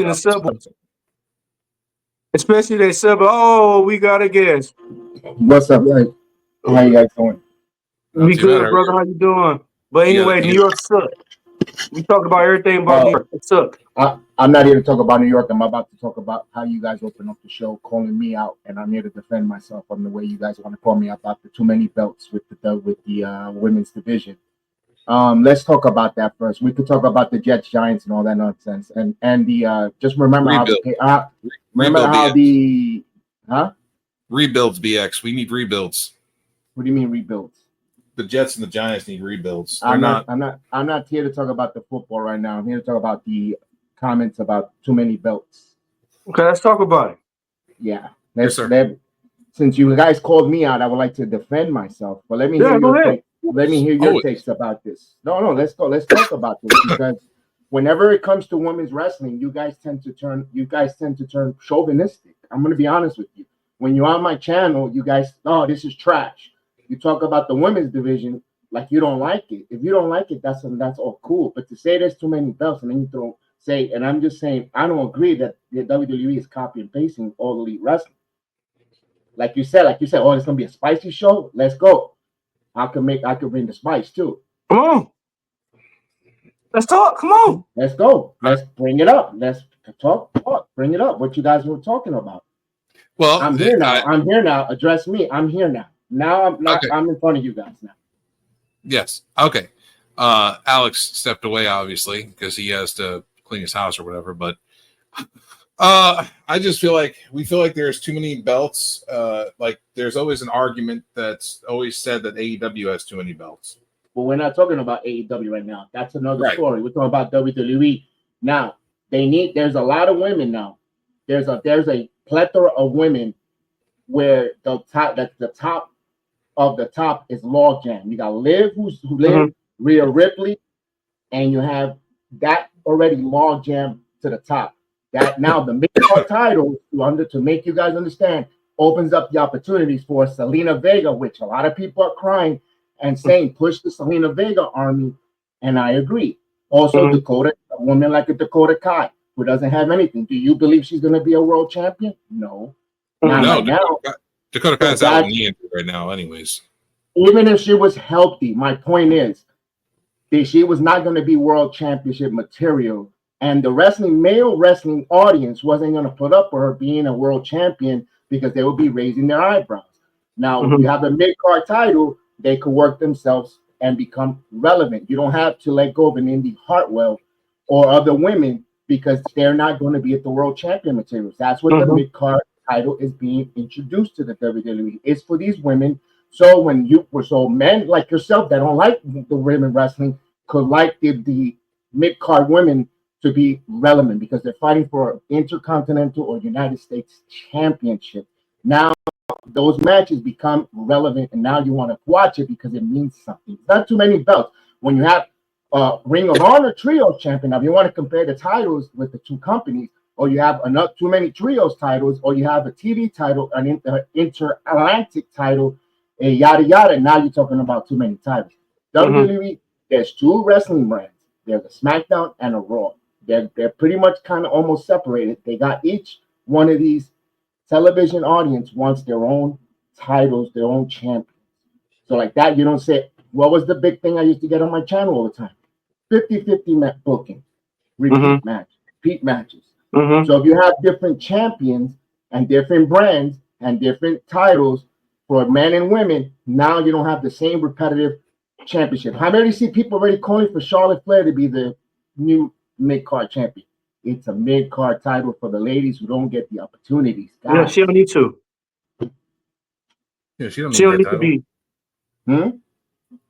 in the subway. Especially they sub. Oh, we got a guest. What's up, guys? How you guys doing? We good, brother. How you doing? But anyway, New York sucked. We talked about everything about New York. It sucked. I'm not here to talk about New York. I'm about to talk about how you guys open up the show, calling me out, and I'm here to defend myself on the way you guys want to call me out about the too many belts with the women's division. Let's talk about that first. We could talk about the Jets, Giants, and all that nonsense, and the just remember rebuilds, BX. We need rebuilds. What do you mean rebuilds? The Jets and the Giants need rebuilds. I'm not here to talk about the football right now. I'm here to talk about the comments about too many belts. Okay, let's talk about it. Yeah. Since you guys called me out, I would like to defend myself. But let me hear your takes about this. No, let's go. Let's talk about this because whenever it comes to women's wrestling, you guys tend to turn chauvinistic. I'm gonna be honest with you. When you're on my channel, you guys, this is trash. You talk about the women's division like you don't like it. If you don't like it, that's all cool. But to say there's too many belts and then you and I'm just saying I don't agree that the WWE is copy and pasting all elite wrestling. Like you said, it's gonna be a spicy show. Let's go. I could bring the spice too. Come on. Let's talk. Come on. Let's go. Let's bring it up. Let's talk. Bring it up. What you guys were talking about. Well, I'm here now. I'm here now. Address me. I'm here now. Now I'm not. Okay. I'm in front of you guys now. Yes. Okay. Alex stepped away obviously because he has to clean his house or whatever. But I just feel like there's too many belts. Like there's always an argument that's always said that AEW has too many belts. Well, we're not talking about AEW right now. That's another story. We're talking about WWE now. There's a lot of women now. There's a plethora of women where the top of the top is logjam. You got Liv, who Liv, Rhea Ripley, and you have that already logjam to the top. That now the mid-card title, to make you guys understand, opens up the opportunities for Selena Vega, which a lot of people are crying and saying push the Selena Vega army, and I agree. Also, a woman like a Dakota Kai, who doesn't have anything. Do you believe she's going to be a world champion? No. Dakota Kai's out in the end right now, anyways. Even if she was healthy, my point is that she was not going to be world championship material. And the male wrestling audience wasn't going to put up for her being a world champion because they would be raising their eyebrows. Now, if you have a mid-card title, they could work themselves and become relevant. You don't have to let go of an Indy Hartwell or other women because they're not going to be at the world champion materials. That's what the mid-card title is being introduced to the WWE. It's for these women. So men like yourself that don't like the women wrestling could like the mid-card women to be relevant because they're fighting for an Intercontinental or United States Championship. Now those matches become relevant, and now you want to watch it because it means something. It's not too many belts. When you have Ring of Honor Trios champion, now if you want to compare the titles with the two companies, or you have too many Trios titles, or you have a TV title, an Inter-Atlantic title, a yada yada. Now you're talking about too many titles. WWE, there's two wrestling brands. There's a SmackDown and a Raw. They're pretty much kind of almost separated. They got each one of these television audience wants their own titles, their own champions. So like that, you don't say, what was the big thing I used to get on my channel all the time? 50-50 booking, repeat matches. So if you have different champions and different brands and different titles for men and women, now you don't have the same repetitive championship. I already see people already calling for Charlotte Flair to be the new mid-card champion. It's a mid-card title for the ladies who don't get the opportunities. Guys. Yeah, she don't need to. Yeah, she don't need to be.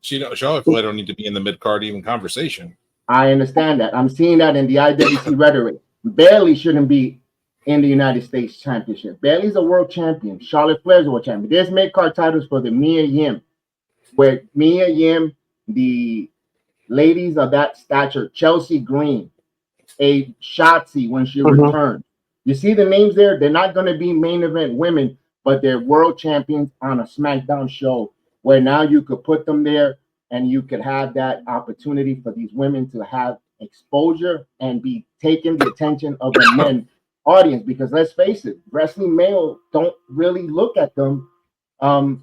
Charlotte Flair don't need to be in the mid-card even conversation. I understand that. I'm seeing that in the IWC rhetoric. Bayley shouldn't be in the United States Championship. Bayley's a world champion. Charlotte Flair's a world champion. There's mid-card titles for the Mia Yim, where Mia Yim, the ladies of that stature, Chelsea Green, a Shotzi when she returned. You see the names there? They're not going to be main event women, but they're world champions on a SmackDown show where now you could put them there and you could have that opportunity for these women to have exposure and be taking the attention of the men audience. Because let's face it, wrestling male don't really look at them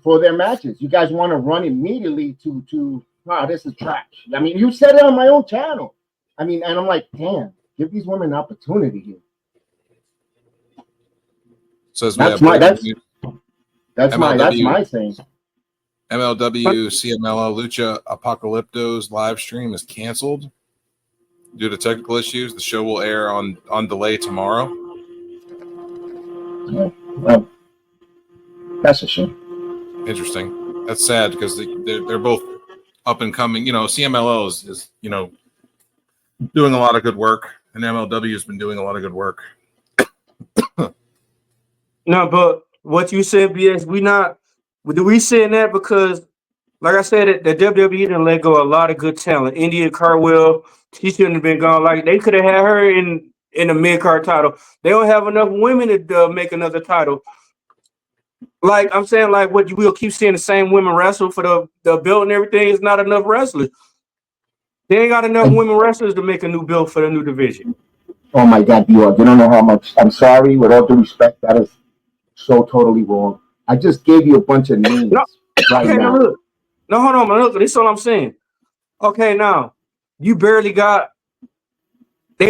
for their matches. You guys want to run immediately to wow, this is trash. I mean, you said it on my own channel. I mean, and I'm like, damn, give these women an opportunity here. Says that's my saying. MLW CMLL Lucha Apocalypto's live stream is canceled due to technical issues. The show will air on delay tomorrow. Well, that's a shame. Interesting. That's sad because they're both up and coming. You know, CMLL is you know, doing a lot of good work, and MLW has been doing a lot of good work. No, but what you said, BS, we saying that because, like I said, the WWE didn't let go of a lot of good talent. India Cartwheel, she shouldn't have been gone. Like, they could have had her in the mid-card title. They don't have enough women to make another title. Like I'm saying, like what we'll keep seeing the same women wrestle for the belt and everything. Is not enough wrestlers. They ain't got enough women wrestlers to make a new belt for the new division. Oh my God, you don't know how much. I'm sorry, with all due respect, that is so totally wrong. I just gave you a bunch of names right now. Now look. No, hold on, man. Look, this is all I'm saying. Okay, now they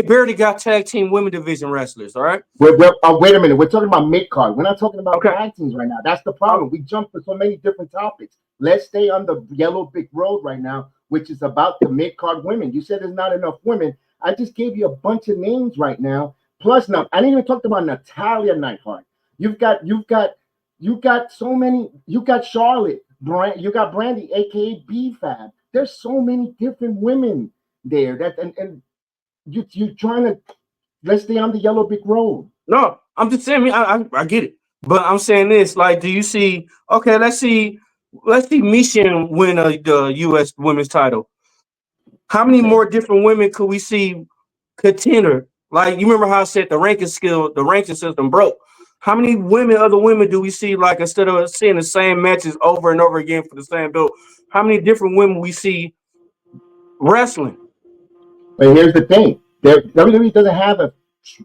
barely got tag team women division wrestlers. All right. Wait a minute. We're talking about mid card. We're not talking about tag teams right now. That's the problem. We jump for so many different topics. Let's stay on the yellow brick road right now, which is about the mid card women. You said there's not enough women. I just gave you a bunch of names right now. Plus, now I didn't even talk about Natalia Neidhart. You've got so many. You got Charlotte. You got Brandy, aka B-Fab. There's so many different women there. And you're trying to, let's stay on the yellow brick road. No, I'm just saying. I get it, but I'm saying this. Like, do you see? Okay, let's see Michin win the U.S. women's title. How many more different women could we see contender? Like, you remember how I said the ranking system broke. How many other women do we see? Like, instead of seeing the same matches over and over again for the same belt, how many different women we see wrestling? But here's the thing: WWE doesn't have a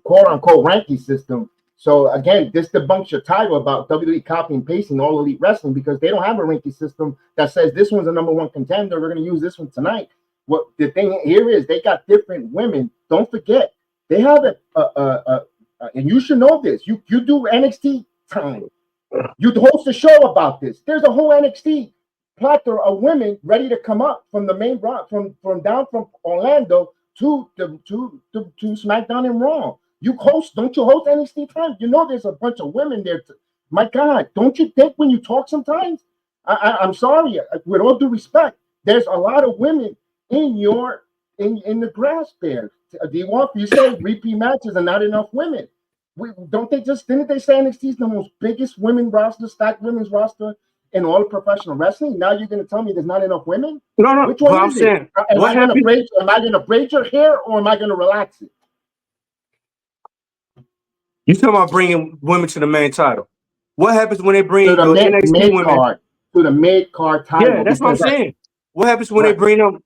quote-unquote ranking system. So again, this debunks your title about WWE copying and pasting All Elite Wrestling, because they don't have a ranking system that says this one's a number one contender. We're going to use this one tonight. What the thing here is, they got different women. Don't forget, they have and you should know this. You do NXT time. You host a show about this. There's a whole NXT plethora of women ready to come up from the main from down from Orlando to SmackDown and Raw. Don't you host NXT time? You know there's a bunch of women there. My God, don't you think when you talk sometimes? I'm sorry, with all due respect, there's a lot of women in the grasp there. You say repeat matches and not enough women. Didn't they say NXT is the most biggest stacked women's roster in all of professional wrestling? Now you're going to tell me there's not enough women? No. Which one is it? Am I going to braid your hair, or am I going to relax it? You talking about bringing women to the main title? What happens when they bring the NXT women to the mid card title? Yeah, that's what I'm saying. What happens when they bring them?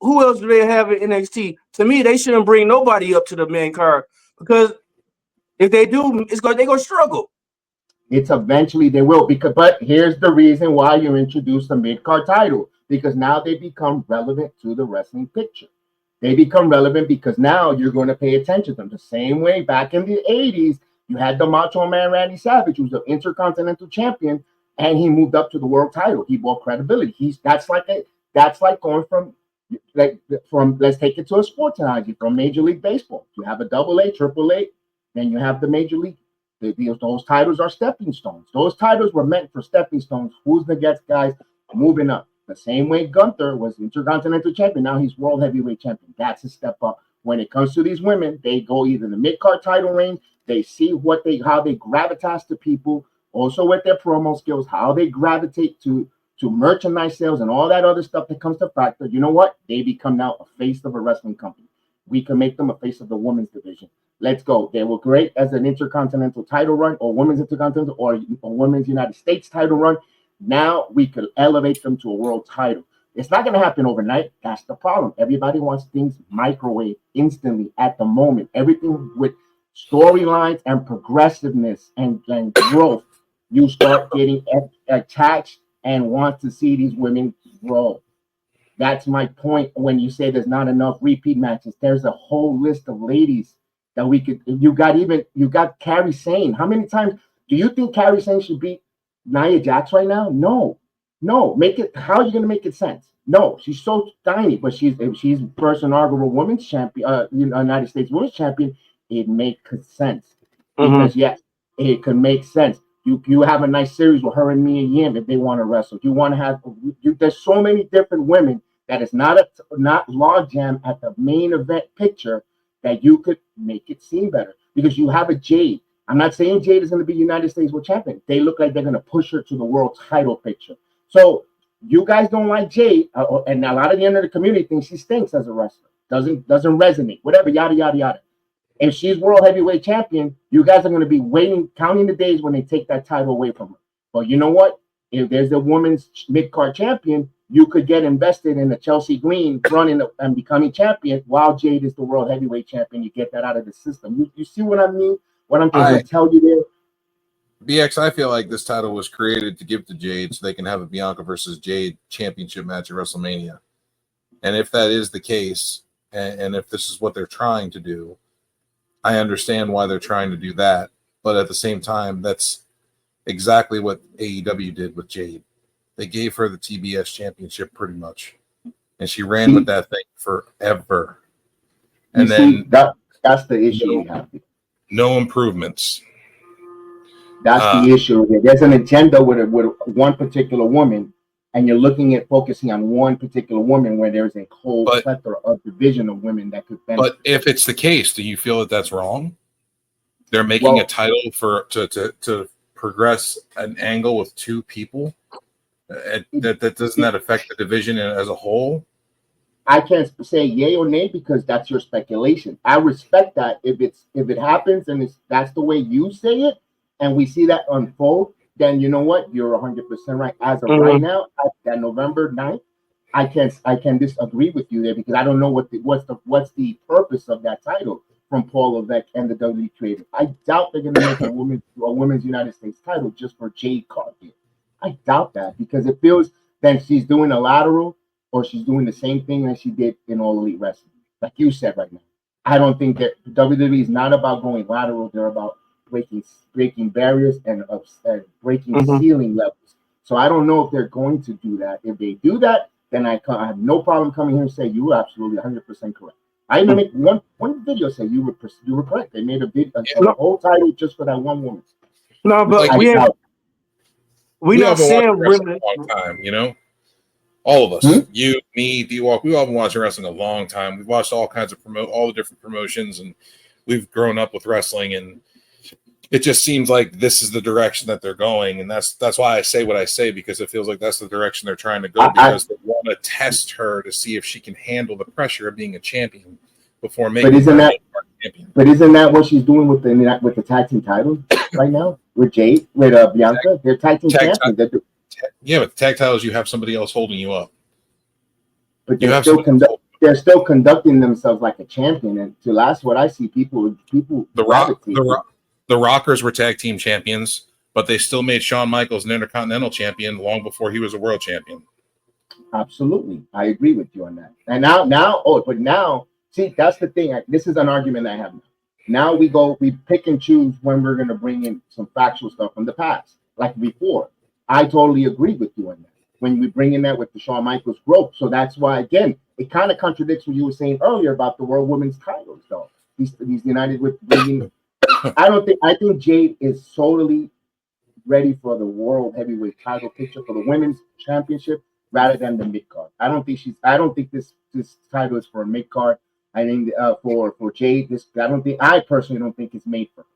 Who else do they have in NXT? To me, they shouldn't bring nobody up to the main card, because if they do, they're gonna struggle. It's eventually they will, but here's the reason why you introduce the mid card title, because now they become relevant to the wrestling picture. They become relevant because now you're going to pay attention to them. The same way back in the 80s, you had the Macho Man Randy Savage, who's the Intercontinental Champion, and he moved up to the world title. He brought credibility. That's like going from let's take it to a sports analogy, from Major League Baseball. You have a AA, AAA, then you have the Major League. Those titles are stepping stones. Those titles were meant for stepping stones. Who's the next guys moving up? The same way Gunther was Intercontinental Champion, now he's World Heavyweight Champion. That's a step up. When it comes to these women, they go either the mid-card title range, they see how they gravitate to people, also with their promo skills, how they gravitate to merchandise sales and all that other stuff that comes to factor. You know what? They become now a face of a wrestling company. We can make them a face of the women's division. Let's go. They were great as an Intercontinental title run, or women's Intercontinental, or women's United States title run. Now we could elevate them to a world title. It's not going to happen overnight. That's the problem. Everybody wants things microwave instantly at the moment. Everything with storylines and progressiveness and growth, you start getting attached and want to see these women grow. That's my point when you say there's not enough repeat matches. There's a whole list of ladies that we could. You got Carrie Sane. How many times do you think Carrie Sane should beat Nia Jax right now? No, no. Make it. How are you going to make it sense? No, she's so tiny, but if she's first inaugural women's champion, United States women's champion. It makes sense because yes, it could make sense. You have a nice series with her and Mia Yim if they want to wrestle. You want to have there's so many different women that is not log jam at the main event picture that you could make it seem better because you have a Jade. I'm not saying Jade is going to be United States World Champion. They look like they're going to push her to the world title picture. So you guys don't like Jade, and a lot of the end of the community thinks she stinks as a wrestler. Doesn't resonate. Whatever. Yada yada yada. If she's world heavyweight champion, you guys are going to be waiting, counting the days when they take that title away from her. But you know what? If there's a women's mid-card champion, you could get invested in a Chelsea Green running and becoming champion while Jade is the world heavyweight champion. You get that out of the system. You see what I mean? What I'm trying to tell you there? BX, I feel like this title was created to give to Jade so they can have a Bianca versus Jade championship match at WrestleMania. And if that is the case, and if this is what they're trying to do, I understand why they're trying to do that, but at the same time, that's exactly what AEW did with Jade. They gave her the TBS championship pretty much, and she ran with that thing forever. And then that's the issue we have. No improvements. That's the issue. There's an agenda with one particular woman, and you're looking at focusing on one particular woman where there's a whole plethora of division of women that could benefit. But if it's the case, do you feel that that's wrong? They're making a title to progress an angle with two people. That doesn't that affect the division as a whole? I can't say yay or nay because that's your speculation. I respect that if it happens and that's the way you say it, and we see that unfold. Then you know what? You're 100% right. As of right now, at that November 9th, I can disagree with you there because I don't know what's the purpose of that title from Paul Levesque and the WWE creative. I doubt they're going to make a women's United States title just for Jade Cargill. I doubt that because it feels then she's doing a lateral or she's doing the same thing that she did in All Elite Wrestling, like you said right now. I don't think that WWE is not about going lateral. They're about breaking barriers and breaking ceiling levels. So I don't know if they're going to do that. If they do that, then I have no problem coming here and say you were absolutely 100% correct. I even make one video say you were correct. They made a whole title just for that one woman. No, but like we not saying women a long time, you know. All of us, you, me, D-Walk, we've all been watching wrestling a long time. We've watched all kinds of all the different promotions, and we've grown up with wrestling, and it just seems like this is the direction that they're going, and that's why I say what I say, because it feels like that's the direction they're trying to go, because they want to test her to see if she can handle the pressure of being a champion before making her a champion. But isn't that what she's doing with the tag team title right now with Jade, with Bianca? They're tag team champions. Yeah, with the tag titles, you have somebody else holding you up. But they're still conducting themselves like a champion, and to last what I see, people. The Rockers were tag team champions, but they still made Shawn Michaels an Intercontinental champion long before he was a world champion. Absolutely. I agree with you on that. And now, see, that's the thing. This is an argument I have now. Now we pick and choose when we're going to bring in some factual stuff from the past, like before. I totally agree with you on that. When we bring in that with the Shawn Michaels growth. So that's why, again, it kind of contradicts what you were saying earlier about the World Women's titles, though. He's united with bringing. I think Jade is totally ready for the world heavyweight title picture for the women's championship rather than the mid card. I don't think this title is for a mid card. I think for Jade, I personally don't think it's made for her.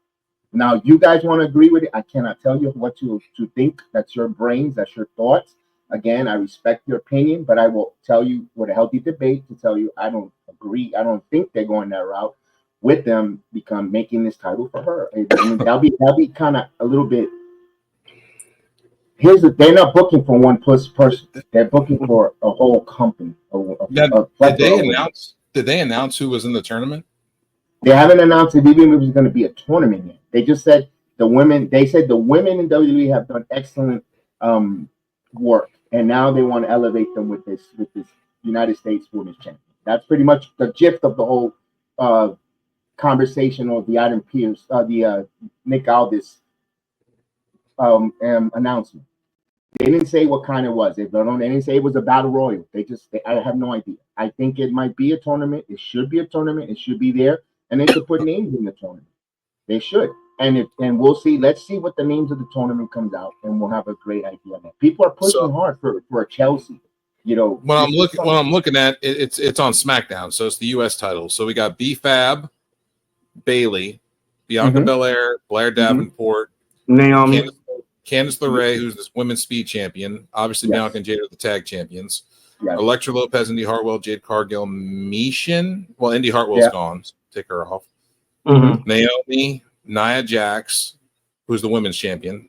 Now you guys want to agree with it. I cannot tell you what to think. That's your brains, that's your thoughts. Again, I respect your opinion, but I will tell you with a healthy debate to tell you I don't agree. I don't think they're going that route with them making this title for her. I mean, that'll be kind of a little bit they're not booking for one person. They're booking for a whole company. Did they announce who was in the tournament? They haven't announced it even if it was going to be a tournament yet. They just said the women. They said the women in WWE have done excellent work, and now they want to elevate them with this United States Women's Champion. That's pretty much the gist of the whole conversation, or the Adam Pearce, the Nick Aldis announcement. They didn't say what kind it was. They didn't say it was a battle royal. I have no idea. I think it might be a tournament. It should be a tournament. It should be there, and they should put names in the tournament. They should, and we'll see. Let's see what the names of the tournament comes out, and we'll have a great idea on that. People are pushing hard for a Chelsea. You know, when I'm looking at it, it's on SmackDown, so it's the U.S. title. So we got B-Fab, Bailey, Bianca Belair, Blair Davenport, Naomi, Candice LeRae, who's this women's speed champion. Obviously, Bianca and Jade are the tag champions. Yes. Elektra Lopez, Indy Hartwell, Jade Cargill, Mishin. Well, Indy Hartwell's gone. So take her off. Naomi, Nia Jax, who's the women's champion.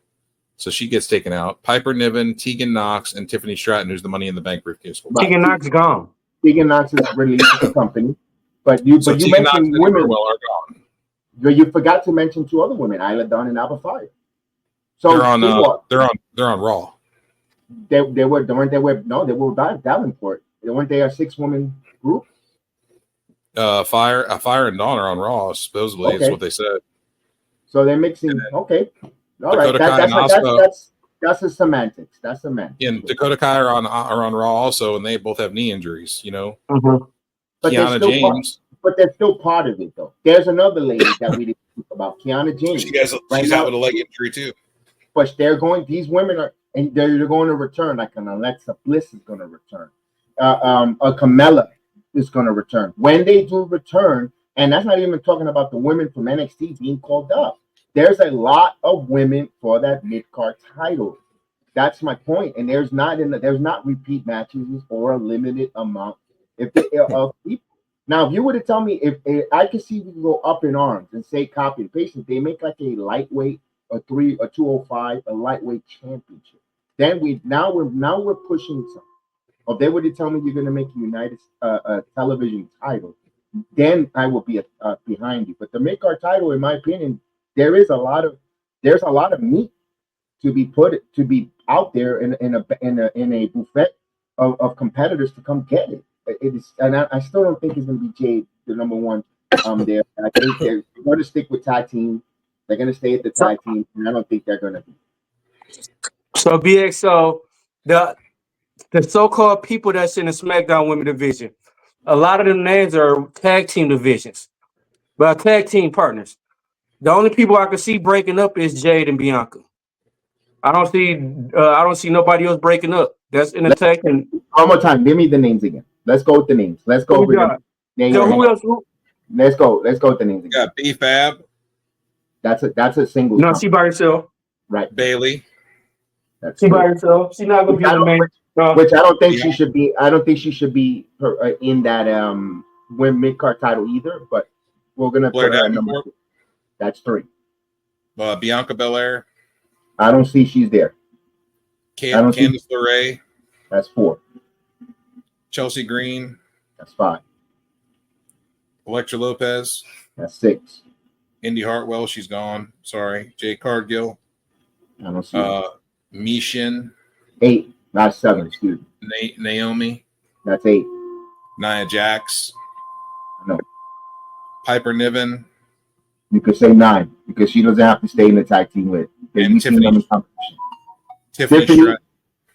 So she gets taken out. Piper Niven, Tegan Knox, and Tiffany Stratton, who's the Money in the Bank briefcase. Tegan Knox gone. Tegan Knox is released the company. But you mentioned women. Are gone. You forgot to mention two other women, Isla Dawn and Alba Fire. So they're on Raw. They were Davenport. Weren't they a 6-woman group? Fire and Dawn are on Raw, supposedly. Is what they said. So they're mixing. Okay, all right. That's a semantics. That's semantics. And Dakota Kai are on Raw also, and they both have knee injuries. You know, but Kiana James. But they're still part of it, though. There's another lady that we didn't talk about, Kiana James. She's out with a leg injury too. But these women are, and they're going to return. Like an Alexa Bliss is going to return. A Carmella is going to return. When they do return, and that's not even talking about the women from NXT being called up. There's a lot of women for that mid-card title. That's my point. And there's not repeat matches or a limited amount of people. Now, if you were to tell me, if I could see we go up in arms and say copy and paste, they make like a lightweight, a 205, a lightweight championship. Then we're pushing something. Or if they were to tell me you're going to make a United television title, then I will be behind you. But the mid-card title, in my opinion, there's a lot of meat to be out there in a buffet of competitors to come get it. It is, and I still don't think it's going to be Jade, the number one there. I think they're going to stick with tag team. They're going to stay at the tag team, and I don't think they're going to be. So BX, so the so-called people that's in the SmackDown Women division, a lot of them names are tag team divisions, but tag team partners. The only people I can see breaking up is Jade and Bianca. I don't see nobody else breaking up. That's in the tag team. One more time, give me the names again. Let's go with the names. Let's go with them. Who else? Let's go with the names again. Got B-Fab. That's a single. No, she by herself. Right. Bailey. She by herself. She's not gonna be the main. Which I don't think she should be. I don't think she should be in that win mid-card title either. But we're gonna put her at number 2. That's 3. Bianca Belair. I don't see she's there. Candice LeRae. That's 4. Chelsea Green. That's 5. Elektra Lopez. That's 6. Indy Hartwell, she's gone. Sorry. Jade Cargill. I don't see Mishin. 8. Not 7, excuse me. Naomi. That's 8. Nia Jax. No. Piper Niven. You could say 9 because she doesn't have to stay in the tag team with. And Tiffany.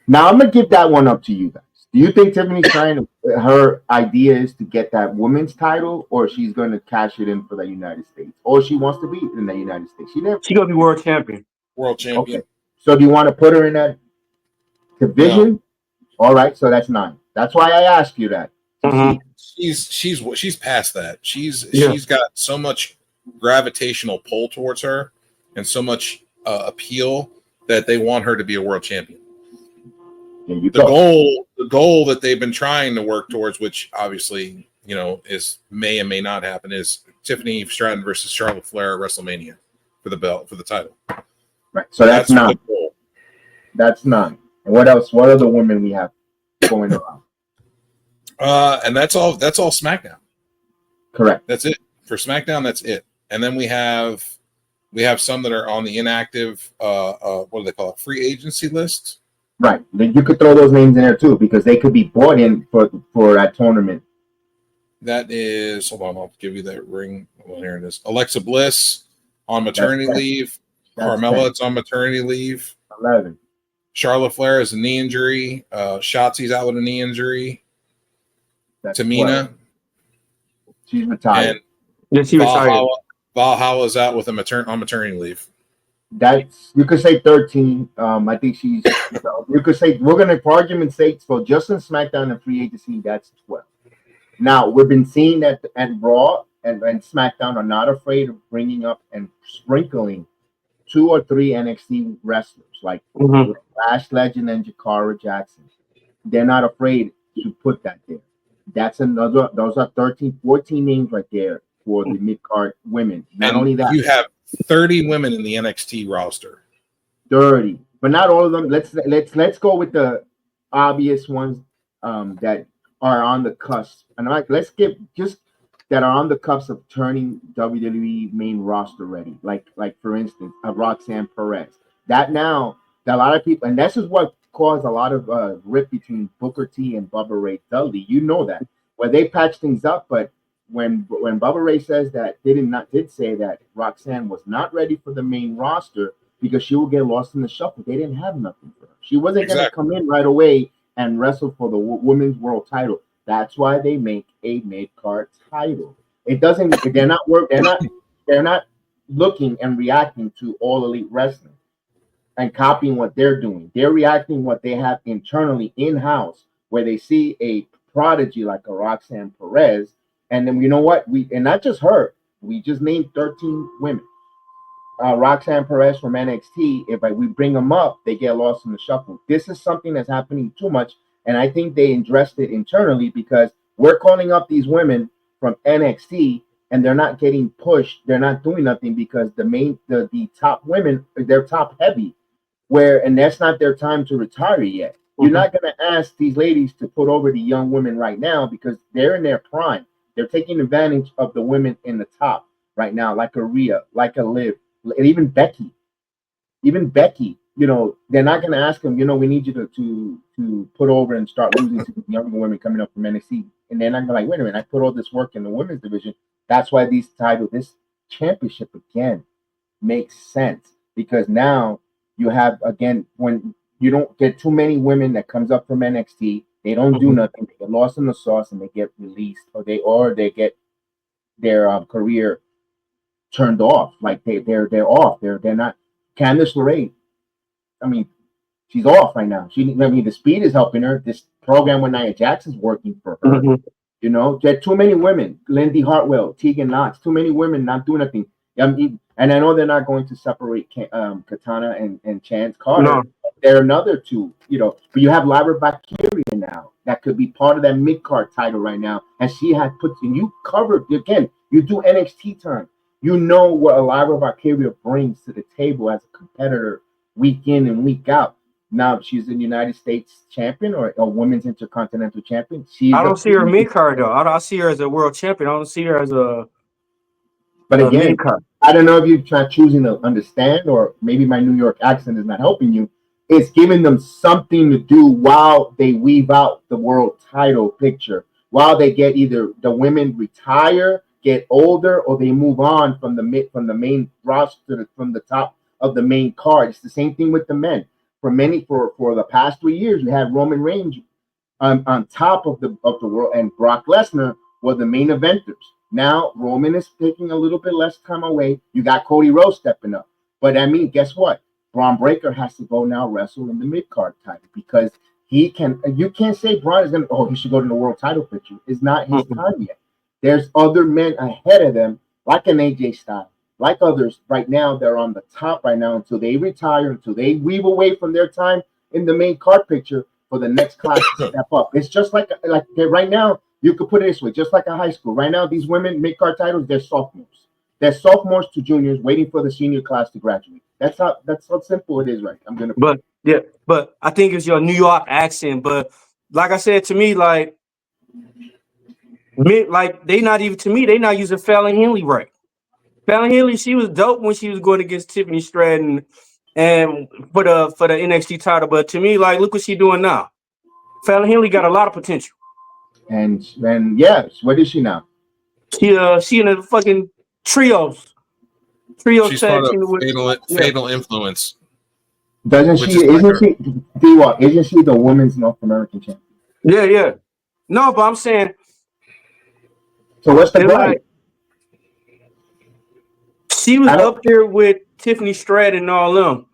Now I'm gonna give that one up to you guys. Do you think Tiffany's her idea is to get that women's title, or she's going to cash it in for the United States, or she wants to be in the United States? She's gonna be world champion. World champion. Okay. So do you want to put her in that division? No. All right. So that's 9. That's why I asked you that. Mm-hmm. She's past that. She's got so much gravitational pull towards her and so much appeal that they want her to be a world champion. The goal that they've been trying to work towards, which obviously is may and may not happen, is Tiffany Stratton versus Charlotte Flair at WrestleMania for the belt, for the title. Right. So that's 9. That's 9. And what else? What other women we have going around? And that's all. That's all SmackDown. Correct. That's it for SmackDown. That's it. And then we have some that are on the inactive. What do they call it? Free agency list. Right. You could throw those names in there too because they could be bought in for that tournament. That is. Hold on. I'll give you that ring. Well, here it is. Alexa Bliss on maternity leave. Carmella, it's on maternity leave. 11. Charlotte Flair has a knee injury. Shotzi's out with a knee injury. That's Tamina. 12. She's retired. And she retired. Valhalla's out with on maternity leave. That's, you could say 13. I think she's, you could say, we're going to, for argument's sake, for just in SmackDown and free agency, that's 12. Now, we've been seeing that at Raw and SmackDown are not afraid of bringing up and sprinkling 2 or 3 NXT wrestlers like Lash Legend and Jakara Jackson. They're not afraid to put that there. That's another, those are 13, 14 names right there for the mid-card women. Not only that, you have 30 women in the NXT roster. 30, but not all of them. Let's go with the obvious ones that are on the cusp. And let's get just that are on the cusp of turning WWE main roster ready. Like for instance, Roxanne Perez. That now that a lot of people, and this is what caused a lot of rift between Booker T and Bubba Ray Dudley. You know that. Well, they patched things up, but when Bubba Ray says that did say that Roxanne was not ready for the main roster because she would get lost in the shuffle. They didn't have nothing for her. She wasn't going to come in right away and wrestle for the women's world title. That's why they make a mid-card title. It doesn't. They're not looking and reacting to All Elite Wrestling and copying what they're doing. They're reacting what they have internally in-house, where they see a prodigy like a Roxanne Perez. And then you know what? And not just her. We just named 13 women. Roxanne Perez from NXT. If we bring them up, they get lost in the shuffle. This is something that's happening too much, and I think they addressed it internally because we're calling up these women from NXT, and they're not getting pushed. They're not doing nothing because the top women, they're top heavy, and that's not their time to retire yet. You're not going to ask these ladies to put over the young women right now because they're in their prime. They're taking advantage of the women in the top right now, like a Rhea, like a Liv, and even Becky. You know, they're not going to ask them. You know, we need you to put over and start losing to the younger women coming up from NXT. And they're not going to like, wait a minute, I put all this work in the women's division. That's why this championship again makes sense because now you have again when you don't get too many women that comes up from NXT. They don't do nothing. They get lost in the sauce and they get released, or they get their career turned off. Like they're off. They're not. Candice LeRae. I mean, she's off right now. The speed is helping her. This program with Nia Jackson's working for her. You know, there are too many women. Lindy Hartwell, Tegan Knox. Too many women not doing nothing. And I know they're not going to separate Katana and Chance Carter. No. They're another two, you know, but you have Lyra Valkyria now that could be part of that mid-card title right now. And she had put in, you covered, again, you do NXT time. You know what Lyra Valkyria brings to the table as a competitor week in and week out. Now she's a United States champion or a women's intercontinental champion. I don't see her mid-card though. I see her as a world champion. I don't see her as a But again, I don't know if you're trying choosing to understand, or maybe my New York accent is not helping you. It's giving them something to do while they weave out the world title picture, while they get either the women retire, get older, or they move on from the main roster, from the top of the main card. It's the same thing with the men. For the past 3 years, we had Roman Reigns on top of the world, and Brock Lesnar were the main eventers. Now Roman is taking a little bit less time away. You got Cody Rhodes stepping up, but I mean, guess what? Braun Breaker has to go now wrestle in the mid-card title because he can. You can't say Braun is going to, he should go to the world title picture. It's not his time yet. There's other men ahead of them, like an AJ Styles, like others right now. They're on the top right now until they retire, until they weave away from their time in the main card picture for the next class to step up. It's just like right now, you could put it this way, just like a high school. Right now, these women mid-card titles, they're sophomores. They're sophomores to juniors waiting for the senior class to graduate. That's how simple it is, right? I'm gonna. But yeah, but I think it's your New York accent. But like I said, to me, like they not even to me, they not using Fallon Henley right. Fallon Henley, she was dope when she was going against Tiffany Stratton and for the NXT title. But to me, like, look what she doing now. Fallon Henley got a lot of potential. And yes, what is she now? She in a fucking trios She's tag part of team with Fatal Influence. Doesn't which she? is Isn't she? D-Walk, isn't she the women's North American champion? yeah. No, but I'm saying So what's the it's gripe? like she was up there with Tiffany Stratton and all them.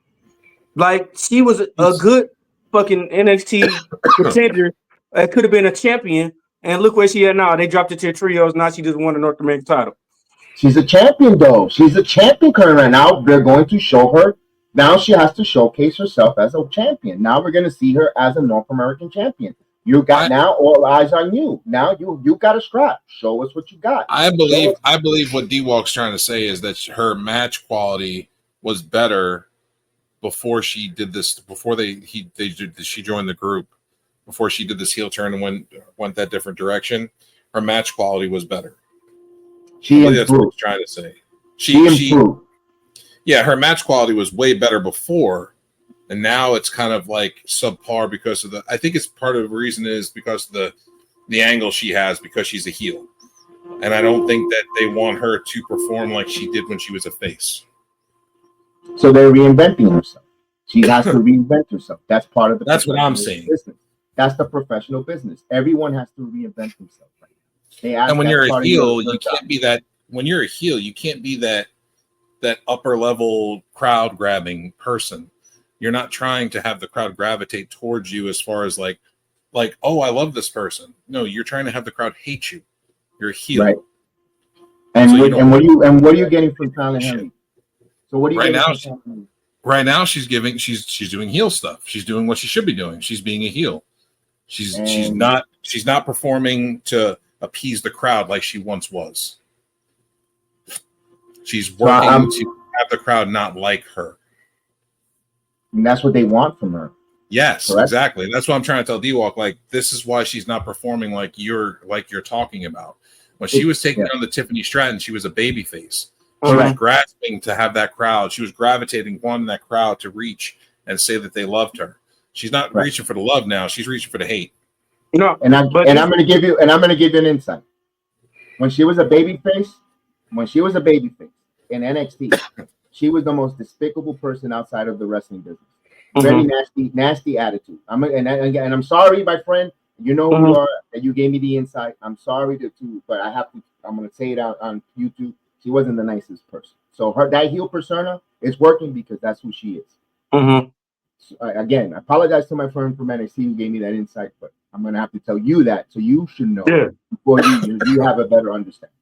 Like she was a good fucking NXT contender. It could have been a champion. And look where she at now. They dropped it to trios. Now she just won the North American title. She's a champion, though. She's a champion currently right now. They're going to show her. Now she has to showcase herself as a champion. Now we're going to see her as a North American champion. You got now all eyes on you. Now you got a strap. Show us what you got. I believe what D-Walk's trying to say is that her match quality was better before she did this. Before she joined the group. Before she did this heel turn and went that different direction, her match quality was better. She improved. That's what he's trying to say. She improved. Yeah, her match quality was way better before, and now it's kind of like subpar because of I think it's part of the reason is because of the angle she has because she's a heel, and I don't think that they want her to perform like she did when she was a face. So they're reinventing herself. She has to reinvent herself. That's part of the. That's what I'm saying. Business. That's the professional business. Everyone has to reinvent themselves. Right? And when you're a heel, you can't be that. When you're a heel, you can't be that upper level crowd grabbing person. You're not trying to have the crowd gravitate towards you as far as like, oh, I love this person. No, you're trying to have the crowd hate you. You're a heel. Right. And so what are you getting from Fallon Henley? So what are you right now she's doing heel stuff. She's doing what she should be doing. She's being a heel. She's not performing to appease the crowd like she once was. She's working to have the crowd not like her. And that's what they want from her. Yes, correct? Exactly. That's what I'm trying to tell D-Walk. Like, this is why she's not performing like you're talking about. When she was taking on the Tiffany Stratton, she was a baby face. She was grasping to have that crowd. She was gravitating, wanting that crowd to reach and say that they loved her. She's not reaching for the love now. She's reaching for the hate. No, and I'm going to give you an insight. When she was a baby face in NXT, she was the most despicable person outside of the wrestling business. Very nasty attitude. I'm sorry, my friend. You know who you are. That you gave me the insight. I'm sorry but I'm going to say it out on YouTube. She wasn't the nicest person. So that heel persona is working because that's who she is. So, again, I apologize to my friend from NXT who gave me that insight, but I'm going to have to tell you that so you should know before you have a better understanding.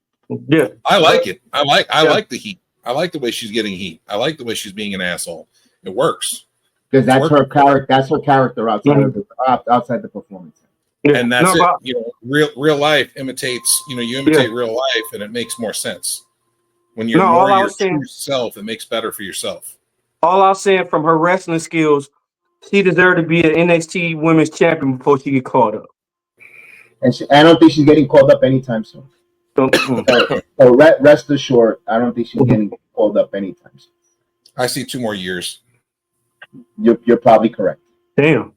Yeah, I like it. I like the heat. I like the way she's getting heat. I like the way she's being an asshole. It works because that's her character. That's her character outside the performance. And that's it. You know, real life imitates. You know, you imitate real life, and it makes more sense. When you're more your true self, it makes better for yourself. All I was saying from her wrestling skills, she deserved to be an NXT Women's Champion before she get called up. And I don't think she's getting called up anytime soon. So rest assured, I don't think she's getting called up anytime soon. I see 2 more years. You're probably correct. Damn.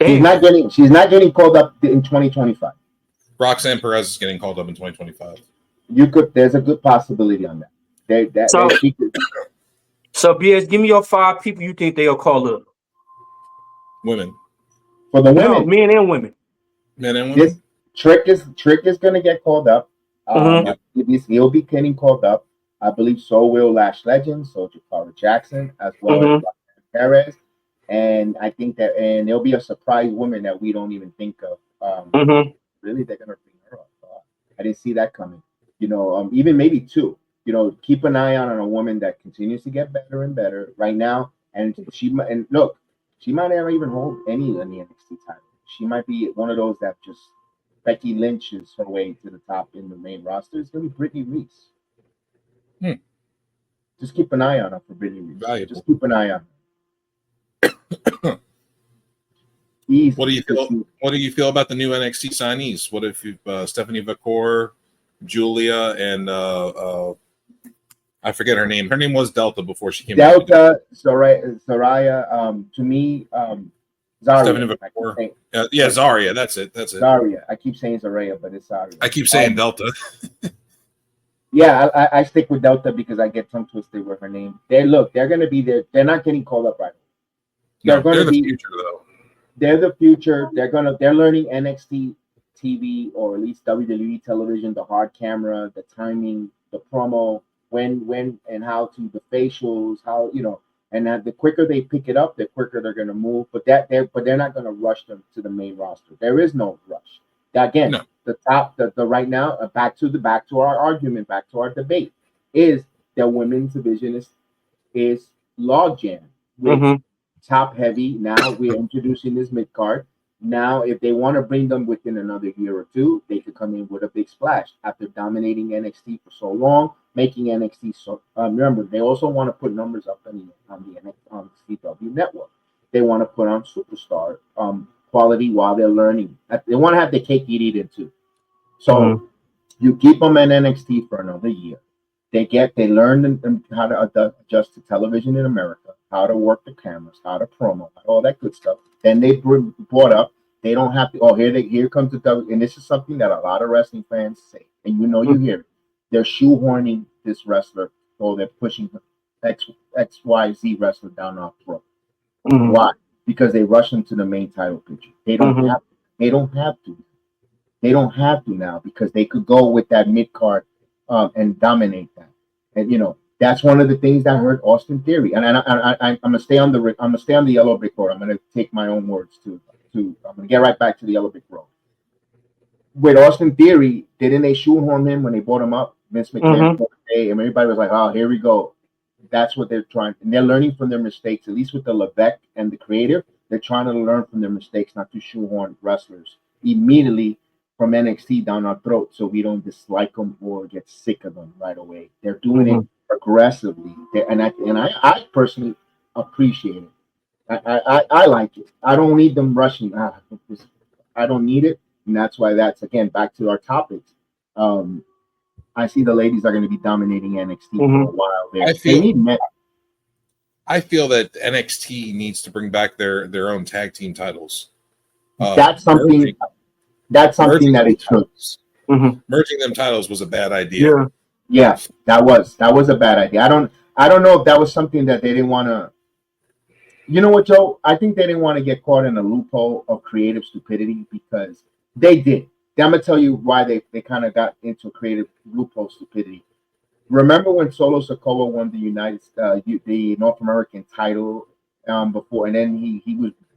She's not getting called up in 2025. Roxanne Perez is getting called up in 2025. There's a good possibility on that. So BS, give me your 5 people you think they'll call up. Women. For the women. No, men and women. Men and women. Trick is gonna get called up. He'll be getting called up. I believe so will Lash Legend, so Jakara Jackson, as well as Roxanne Perez. And I think there'll be a surprise woman that we don't even think of. Really, they're gonna bring her up. I didn't see that coming. You know, even maybe 2. You know, keep an eye on a woman that continues to get better and better right now. And she might never even hold any in the NXT title. She might be one of those that just Becky Lynch is her way to the top in the main roster. It's gonna be Brittany Reese. Just keep an eye on her for Forbidden Region. Valuable. Just keep an eye on her. Easy. What do you feel about the new NXT signees? What if you Stephanie Vacor, Julia, and I forget her name. Her name was Delta before she came. Delta, Soraya. To me, Zaria. Stephanie Vacor. Yeah, Zaria. That's it. Zaria. I keep saying Zaria, but it's Zaria. I keep saying Delta. Yeah, I stick with Delta because I get tongue twisted with her name. They're going to be there. They're not getting called up right now. They're the future, though. They're the future. They're learning NXT TV or at least WWE television, the hard camera, the timing, the promo, when and how to the facials, how and that the quicker they pick it up, the quicker they're going to move. But they're not going to rush them to the main roster. There is no rush. Again, No. The right now back to our argument, back to our debate is the women's division is log jam with top heavy. Now we're introducing this mid card. Now, if they want to bring them within another year or two, they could come in with a big splash after dominating NXT for so long, making NXT so. Remember, they also want to put numbers up on the CW network. They want to put on superstar quality while they're learning. They want to have the cake eat it too. So you keep them in NXT for another year. They learn how to adjust to television in America, how to work the cameras, how to promo, all that good stuff. Then they brought up. They don't have to. Oh, here comes the W. And this is something that a lot of wrestling fans say, and you hear it. They're shoehorning this wrestler, or they're pushing XYZ wrestler down our throat. Why? Because they rush into the main title picture. They don't have. They don't have to. They don't have to now because they could go with that mid card and dominate that. And that's one of the things that hurt Austin Theory. And I'm gonna stay on the yellow brick road. I'm gonna take my own words too. I'm gonna get right back to the yellow brick road. With Austin Theory, didn't they shoehorn him when they brought him up? Vince McMahon, and everybody was like, "Oh, here we go." That's what they're trying, and they're learning from their mistakes. At least with the Levesque and the creative, they're trying to learn from their mistakes, not to shoehorn wrestlers immediately from NXT down our throat, so we don't dislike them or get sick of them right away. They're doing it aggressively, and I personally appreciate it. I like it. I don't need them rushing. I don't need it, and that's why. That's again back to our topics. I see the ladies are going to be dominating NXT for a while. I feel that NXT needs to bring back their own tag team titles. That's something. That's something that it should. Merging them titles was a bad idea. Yeah, that was a bad idea. I don't know if that was something that they didn't want to. You know what, Joe? I think they didn't want to get caught in a loophole of creative stupidity because they did. I'm gonna tell you why they kind of got into creative loophole stupidity. Remember when Solo Sikoa won the North American title before, and then he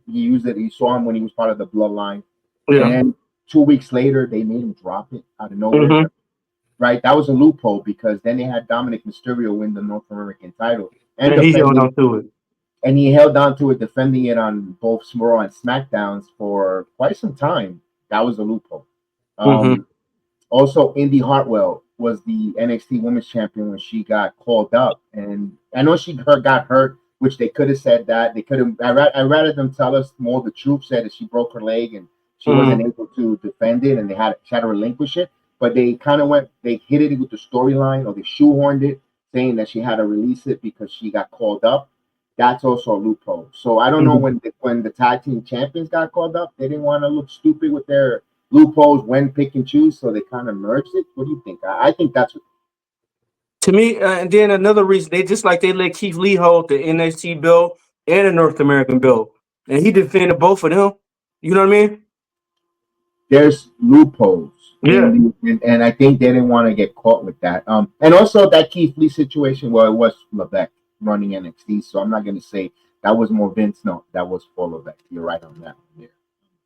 used it. He saw him when he was part of the Bloodline, and then 2 weeks later they made him drop it out of nowhere. Right, that was a loophole because then they had Dominic Mysterio win the North American title, and he held on to it. And he held on to it, defending it on both Raw and SmackDowns for quite some time. That was a loophole. Also, Indy Hartwell was the NXT Women's Champion when she got called up, and I know she got hurt, which they could have said that they could have. I rather them tell us more the truth. Said that she broke her leg and she wasn't able to defend it, and they had to relinquish it. But they kind of they hit it with the storyline, or they shoehorned it, saying that she had to release it because she got called up. That's also a loophole. So I don't know when the tag team champions got called up, they didn't want to look stupid with their loopholes when pick and choose, so they kind of merged it. What do you think? I think that's what. To me, and then another reason they let Keith Lee hold the NXT belt and the North American belt, and he defended both of them. You know what I mean? There's loopholes. Yeah. And I think they didn't want to get caught with that. And also that Keith Lee situation, well, it was Levesque running NXT, so I'm not going to say that was more Vince. No, that was for Levesque. You're right on that one there.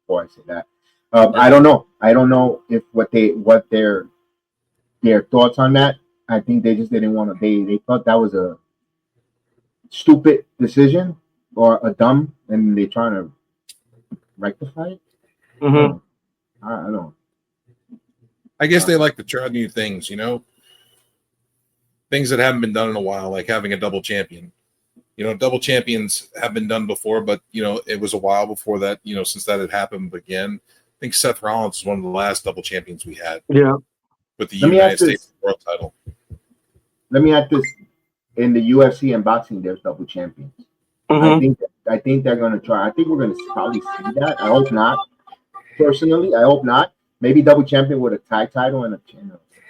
Before I say that, I don't know. I don't know if what their thoughts on that. I think they just didn't want to. They thought that was a stupid decision or a dumb, and they're trying to rectify it. I don't know. I guess they like to try new things, you know. things that haven't been done in a while, like having a double champion. You know, double champions have been done before, but you know, it was a while before that. You know, since that had happened again. I think Seth Rollins was one of the last double champions we had. Yeah. With the United States World title. Let me add this: in the UFC and boxing, there's double champions. Mm-hmm. I think they're going to try. I think we're going to probably see that. I hope not. Personally, I hope not. Maybe double champion with a tag title and a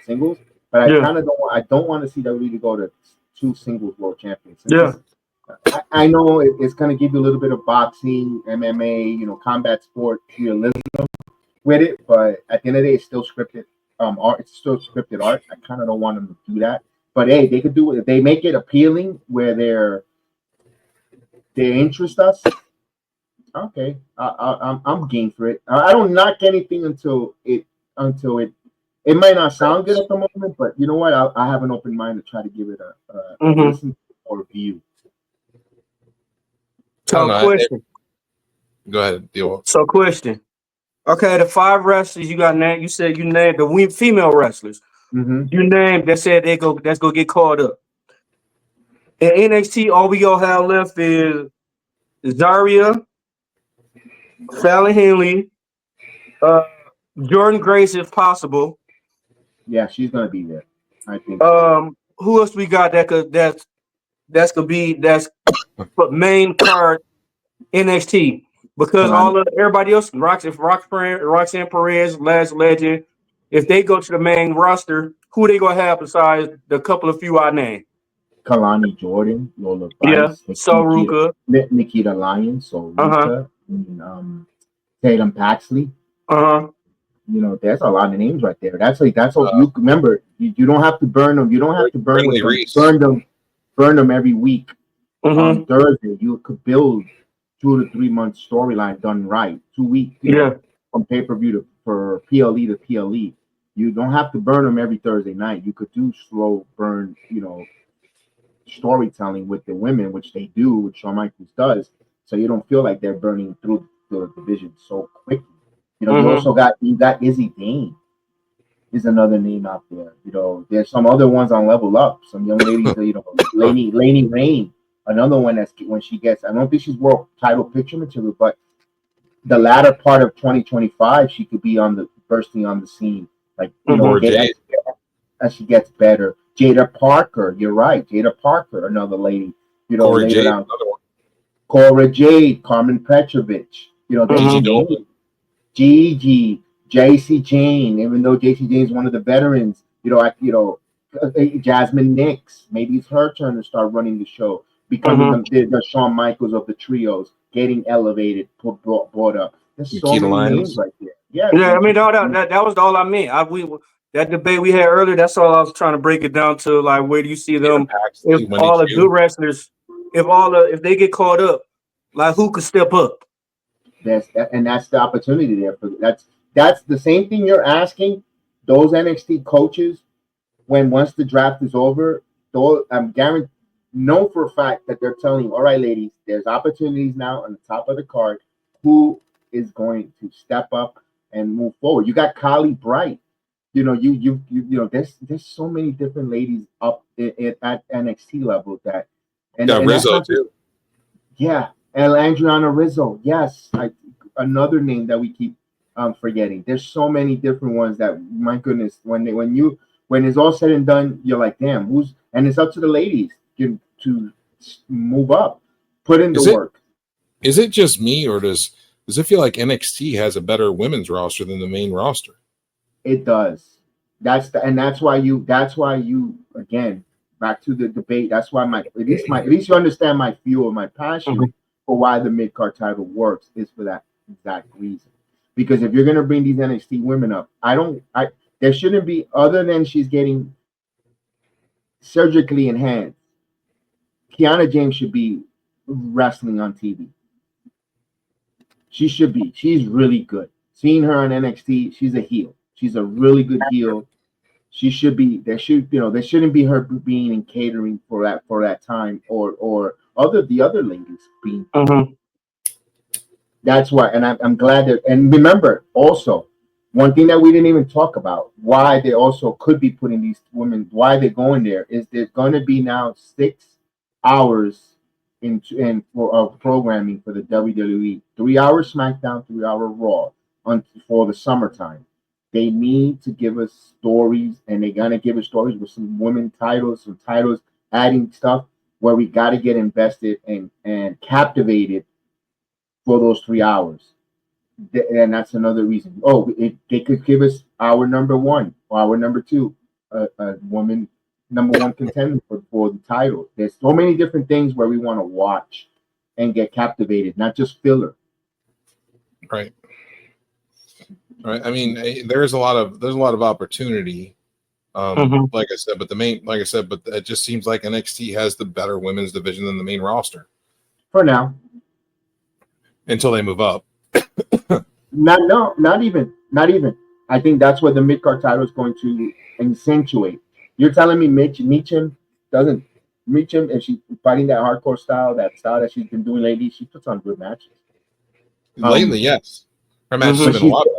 singles. But I kind of don't. I don't want to see WWE go to 2 singles world champions. Yeah. I know it's going to give you a little bit of boxing, MMA, you know, combat sport realism with it, but at the end of the day, it's still scripted. Art. It's still scripted art. I kind of don't want them to do that. But hey, they could do it if they make it appealing where they interest us. Okay, I'm game for it. I don't knock anything until it might not sound good at the moment, but you know what? I have an open mind to try to give it a listen or view. So question. Go ahead, deal. So question. Okay, the 5 wrestlers you got named. You said you named the female wrestlers. Mm-hmm. You named that said that's gonna get called up. In NXT, all we gonna have left is Zaria, Fallon Henley, Jordan Grace if possible. Yeah, she's gonna be there. I think. Who else we got that's main card NXT? Because everybody else, Roxanne Perez, Last Legend, if they go to the main roster, who they gonna have besides the couple of few I named? Kalani Jordan, Lola Vice, Nikita Lyons, Ruka, and Tatum Paxley. You know, there's a lot of names right there. That's what you remember. You don't have to burn them. You don't have to burn them every week. On Thursday, you could build 2 to 3 month storyline done right. 2 weeks, from pay per view for PLE to PLE. You don't have to burn them every Thursday night. You could do slow burn, you know, storytelling with the women, which they do, which Shawn Michaels does. So you don't feel like they're burning through the division so quickly. You know, you got Izzy Dane is another name out there. You know, there's some other ones on Level Up. Some young ladies, you know, Laney Rain, another one that's when she gets. I don't think she's world title picture material, but the latter part of 2025, she could be bursting on the scene. Like you know, as she gets better. Jada Parker, you're right. Jada Parker, another lady. You know, later down. Cora Jade, Carmen Petrovich. You know, Gigi, JC Jane, even though JC Jane is one of the veterans, Jasmine Nix, maybe it's her turn to start running the show, becoming the Shawn Michaels of the trios, getting elevated, brought up. There's so many names right there. Yeah, I mean, that was all I meant. That debate we had earlier, that's all I was trying to break it down to. Like, where do you see them? If all the good wrestlers, if they get caught up, like who could step up? That's the opportunity there. That's the same thing you're asking those NXT coaches once the draft is over. I'm guaranteed, know for a fact that they're telling you, all right, ladies, there's opportunities now on the top of the card. Who is going to step up and move forward? You got Kylie Bright. You know, there's so many different ladies up at NXT level and Rizzo too. Yeah. And Adriana Rizzo, yes, another name that we keep forgetting. There's so many different ones that, my goodness, when it's all said and done, you're like, damn, and it's up to the ladies to move up, put in the work. Is it just me, or does it feel like NXT has a better women's roster than the main roster? It does. That's why you again, back to the debate. That's why at least you understand my view or my passion for why the mid-card title works is for that exact reason. Because if you're gonna bring these NXT women up, there shouldn't be, other than she's getting surgically enhanced. Kiana James should be wrestling on TV. She should be. She's really good. Seeing her on NXT, she's a heel. She's a really good heel. She should be. There shouldn't be her being in catering for that time or the other ladies being. That's why, and I'm glad that. And remember, also, One thing that we didn't even talk about, why they also could be putting these women, why they're going there, is there's going to be now 6 hours of programming for the WWE. 3 hours SmackDown, 3 hour Raw for the summertime. They need to give us stories, and they're gonna give us stories with some women titles, some titles, adding stuff where we got to get invested and captivated for those 3 hours. And that's another reason. Oh, they could give us our number one or our number two, a woman number one contender for the title. There's so many different things where we want to watch and get captivated, not just filler. Right. Right. I mean, there's a lot of opportunity. Like I said, but it just seems like NXT has the better women's division than the main roster For now. Until they move up. Not even. I think that's where the mid-card title is going to accentuate. You're telling me Meacham doesn't Meacham, if she's fighting that hardcore style, that she's been doing lately, she puts on good matches. Lately, yes. Her matches have been a lot better.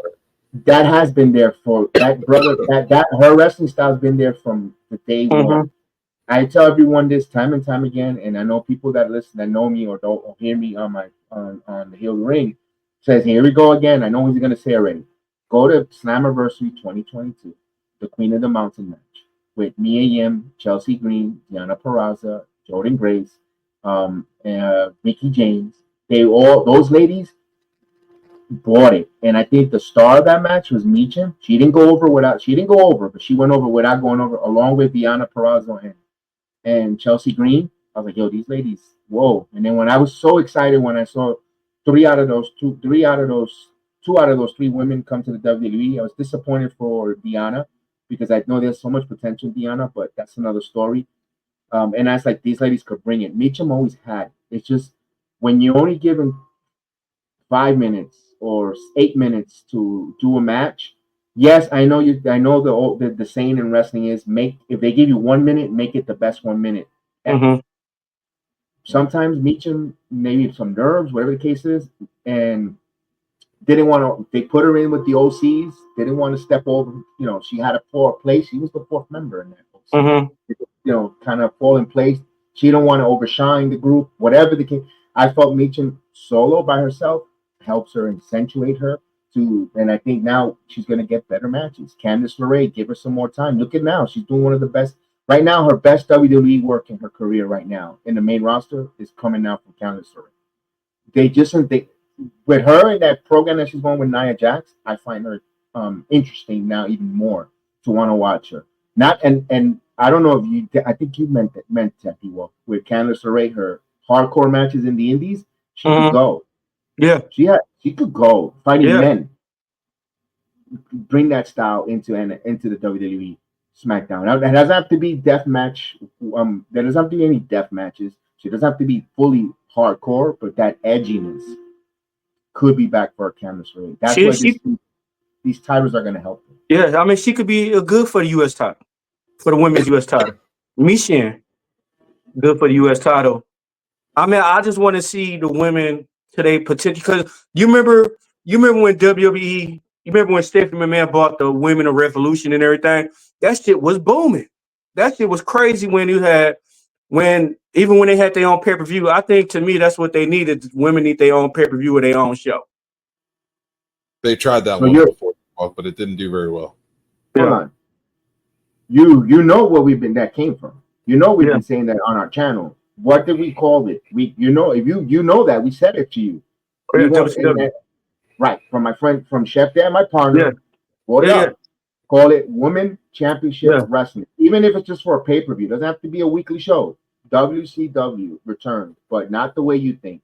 That has been there for that brother. That her wrestling style's been there from the day one. I tell everyone this time and time again, and I know people that listen that know me or don't or hear me on the Heel Ring says, "Here we go again." I know what he's gonna say already. Go to Slammiversary 2022, the Queen of the Mountain match with Mia Yim, Chelsea Green, Deonna Purrazzo, Jordan Grace, Mickey James. Those ladies bought it, and I think the star of that match was Meacham. She didn't go over, but she went over without going over, along with Deonna Purrazzo and Chelsea Green. I was like, yo, these ladies, whoa. And then when I was so excited when I saw two out of those three women come to the WWE, I was disappointed for Deonna because I know there's so much potential in Deonna, but that's another story. And I was like, these ladies could bring it. Meacham always had. It's just when you're only given 5 minutes or 8 minutes to do a match. Yes, I know the saying in wrestling is if they give you 1 minute, make it the best 1 minute. Sometimes Meacham, maybe some nerves, whatever the case is, and didn't want to. They put her in with the OCs. Didn't want to step over. She had a poor place. She was the fourth member in that OC. Kind of fall in place. She don't want to overshine the group. Whatever the case, I felt Meacham solo by herself helps her accentuate her and I think now she's going to get better matches. Candice LeRae, give her some more time. Look at now, she's doing one of the best right now. Her best WWE work in her career right now in the main roster is coming out from Candice LeRae. With her in that program that she's going with Nia Jax, I find her interesting now even more to want to watch her. And I don't know if I think you meant that with Candice LeRae, her hardcore matches in the indies, she could go. Yeah, she could go fighting men. Bring that style into the WWE SmackDown. Now, that doesn't have to be death match. There doesn't have to be any death matches. She doesn't have to be fully hardcore, but that edginess could be back for Candice LeRae. That's where these titles are going to help her. Yeah, I mean, she could be good for the U.S. title, for the women's U.S. title. Meacham, good for the U.S. title. I mean, I just want to see the women today potential, because you remember when WWE, you remember when Stephanie McMahon bought the Women of Revolution and everything? That shit was booming. That shit was crazy even when they had their own pay-per-view. I think to me that's what they needed. Women need their own pay-per-view or their own show. They tried that one before, but it didn't do very well. Hold on. You know where that came from. We've been saying that on our channel. What did we call it? If you know that we said it to you. Right, from my friend, from Chef Dan, my partner. Call it Women Championship Wrestling. Even if it's just for a pay-per-view, doesn't have to be a weekly show. WCW returned, but not the way you think.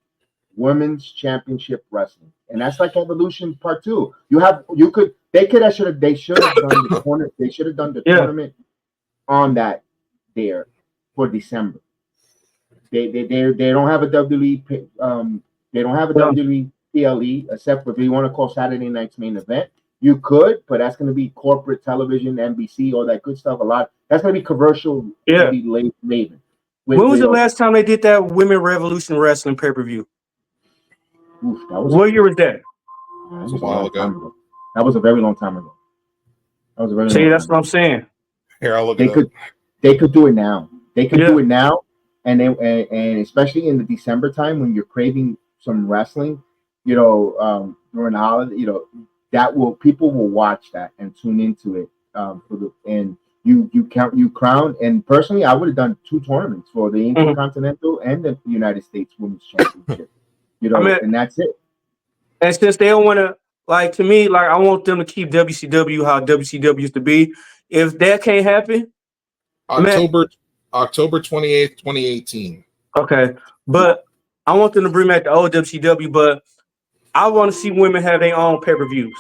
Women's Championship Wrestling, and that's like Evolution Part 2. They should have done the tournament. They should have done the tournament on that there for December. They don't have a WWE. They don't have a WWE PLE except for if you want to call Saturday night's main event. You could, but that's going to be corporate television, NBC, all that good stuff. That's going to be commercial. Laden. When was the last time they did that Women Revolution Wrestling pay-per-view? What year was that? It was a while ago. That was a very long time ago. That was a very See, long that's time what I'm ago. saying. Here, I'll look They it up. could do it now. They could Yeah. do it now, and especially in the December time when you're craving some wrestling, during the holiday, people will watch that and tune into it and you crown. And personally, I would have done 2 tournaments for the Intercontinental and the United States Women's Championship, I mean, and that's it. And since they don't want to, like, to me, like, I want them to keep WCW how WCW used to be. If that can't happen, October 28th, 2018. Okay, but I want them to bring back the old WCW. But I want to see women have their own pay-per-views.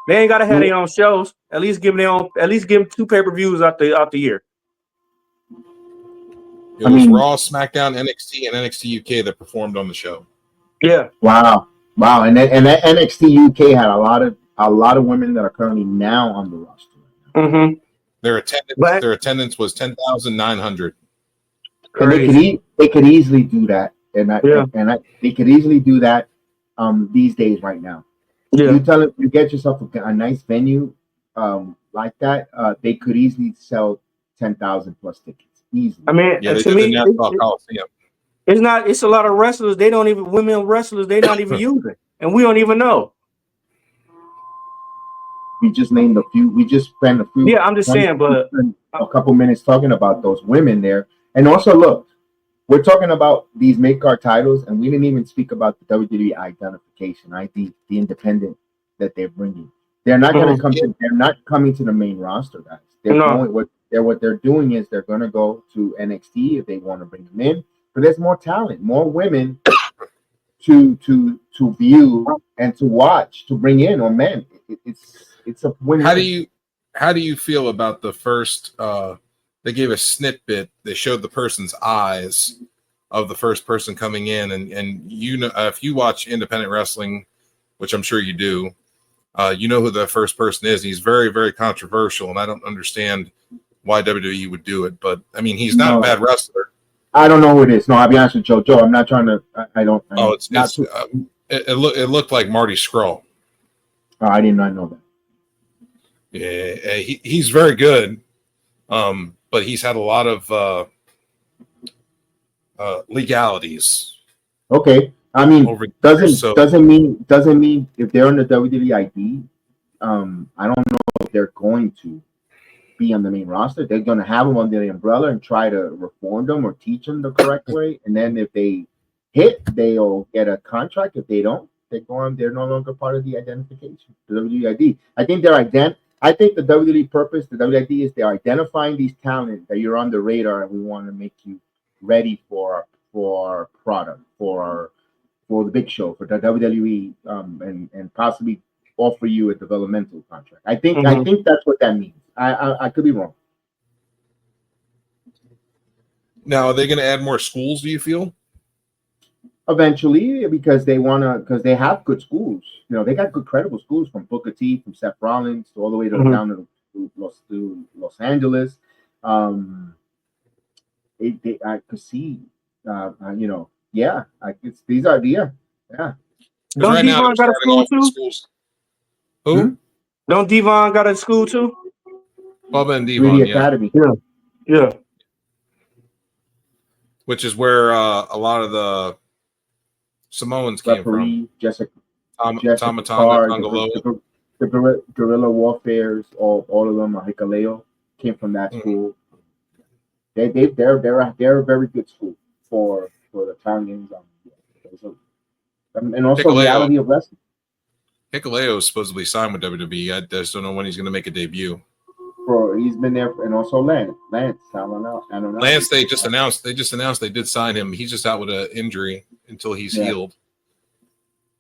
They ain't gotta have their own shows. At least give them their own. At least give them 2 pay-per-views out the year. It was Raw, SmackDown, NXT, and NXT UK that performed on the show. Yeah. Wow. And that NXT UK had a lot of women that are currently now on the roster. Mm-hmm. Their attendance was 10,900. And they could easily do that. They could easily do that these days right now. Yeah. You get yourself a nice venue like that, they could easily sell 10,000 plus tickets. Easily. I mean, yeah, to me, it's a lot of wrestlers. They don't even women wrestlers. They're not even using, and we don't even know. We just named a few. We just spent a few. Yeah, I'm just saying, but a couple minutes talking about those women there, and also look, we're talking about these mid-card titles, and we didn't even speak about the WWE identification, the independent that they're bringing. They're not going to come. They're not coming to the main roster, guys. They're going. What they're doing is they're going to go to NXT if they want to bring them in. But there's more talent, more women to view and to watch, to bring in, or men. It's a win. How do you feel about the first? They gave a snippet. They showed the person's eyes of the first person coming in, and if you watch independent wrestling, which I'm sure you do, you know who the first person is. He's very, very controversial, and I don't understand why WWE would do it. But I mean, he's not a bad wrestler. I don't know who it is. No, I'll be honest with Joe. I'm not trying to. It looked like Marty Scurll. Oh, I did not know that. Yeah, he's very good, but he's had a lot of legalities. Okay, I mean, doesn't mean if they're on the WWE ID, I don't know if they're going to be on the main roster. They're going to have them under the umbrella and try to reform them or teach them the correct way. And then if they hit, they'll get a contract. If they don't, they go on. They're no longer part of the identification, the WID. I think the WWE purpose, the WID, is they're identifying these talent that you're on the radar, and we want to make you ready for our product, for the big show, for the WWE, and possibly offer you a developmental contract. I think that's what that means. I could be wrong. Now, are they going to add more schools, do you feel? Eventually, because they have good schools. They got good, credible schools, from Booker T, from Seth Rollins, all the way down to Los Angeles. I could see, these are yeah. Don't right Devon got a school too? Who? Don't Devon got a school too? Bubba and Devon, Academy. Yeah. Which is where a lot of the Samoans came from. Jessica Tamatanga, Tongaloa. The guerrilla warfares, all of them, Hikaleo, came from that school. They're a very good school for the Italians. And also Hikaleo, reality of wrestling. Hikaleo is supposedly signed with WWE. I just don't know when he's going to make a debut. He's been there, and also Lance. I don't know. Lance, they just announced they did sign him. He's just out with an injury until he's healed.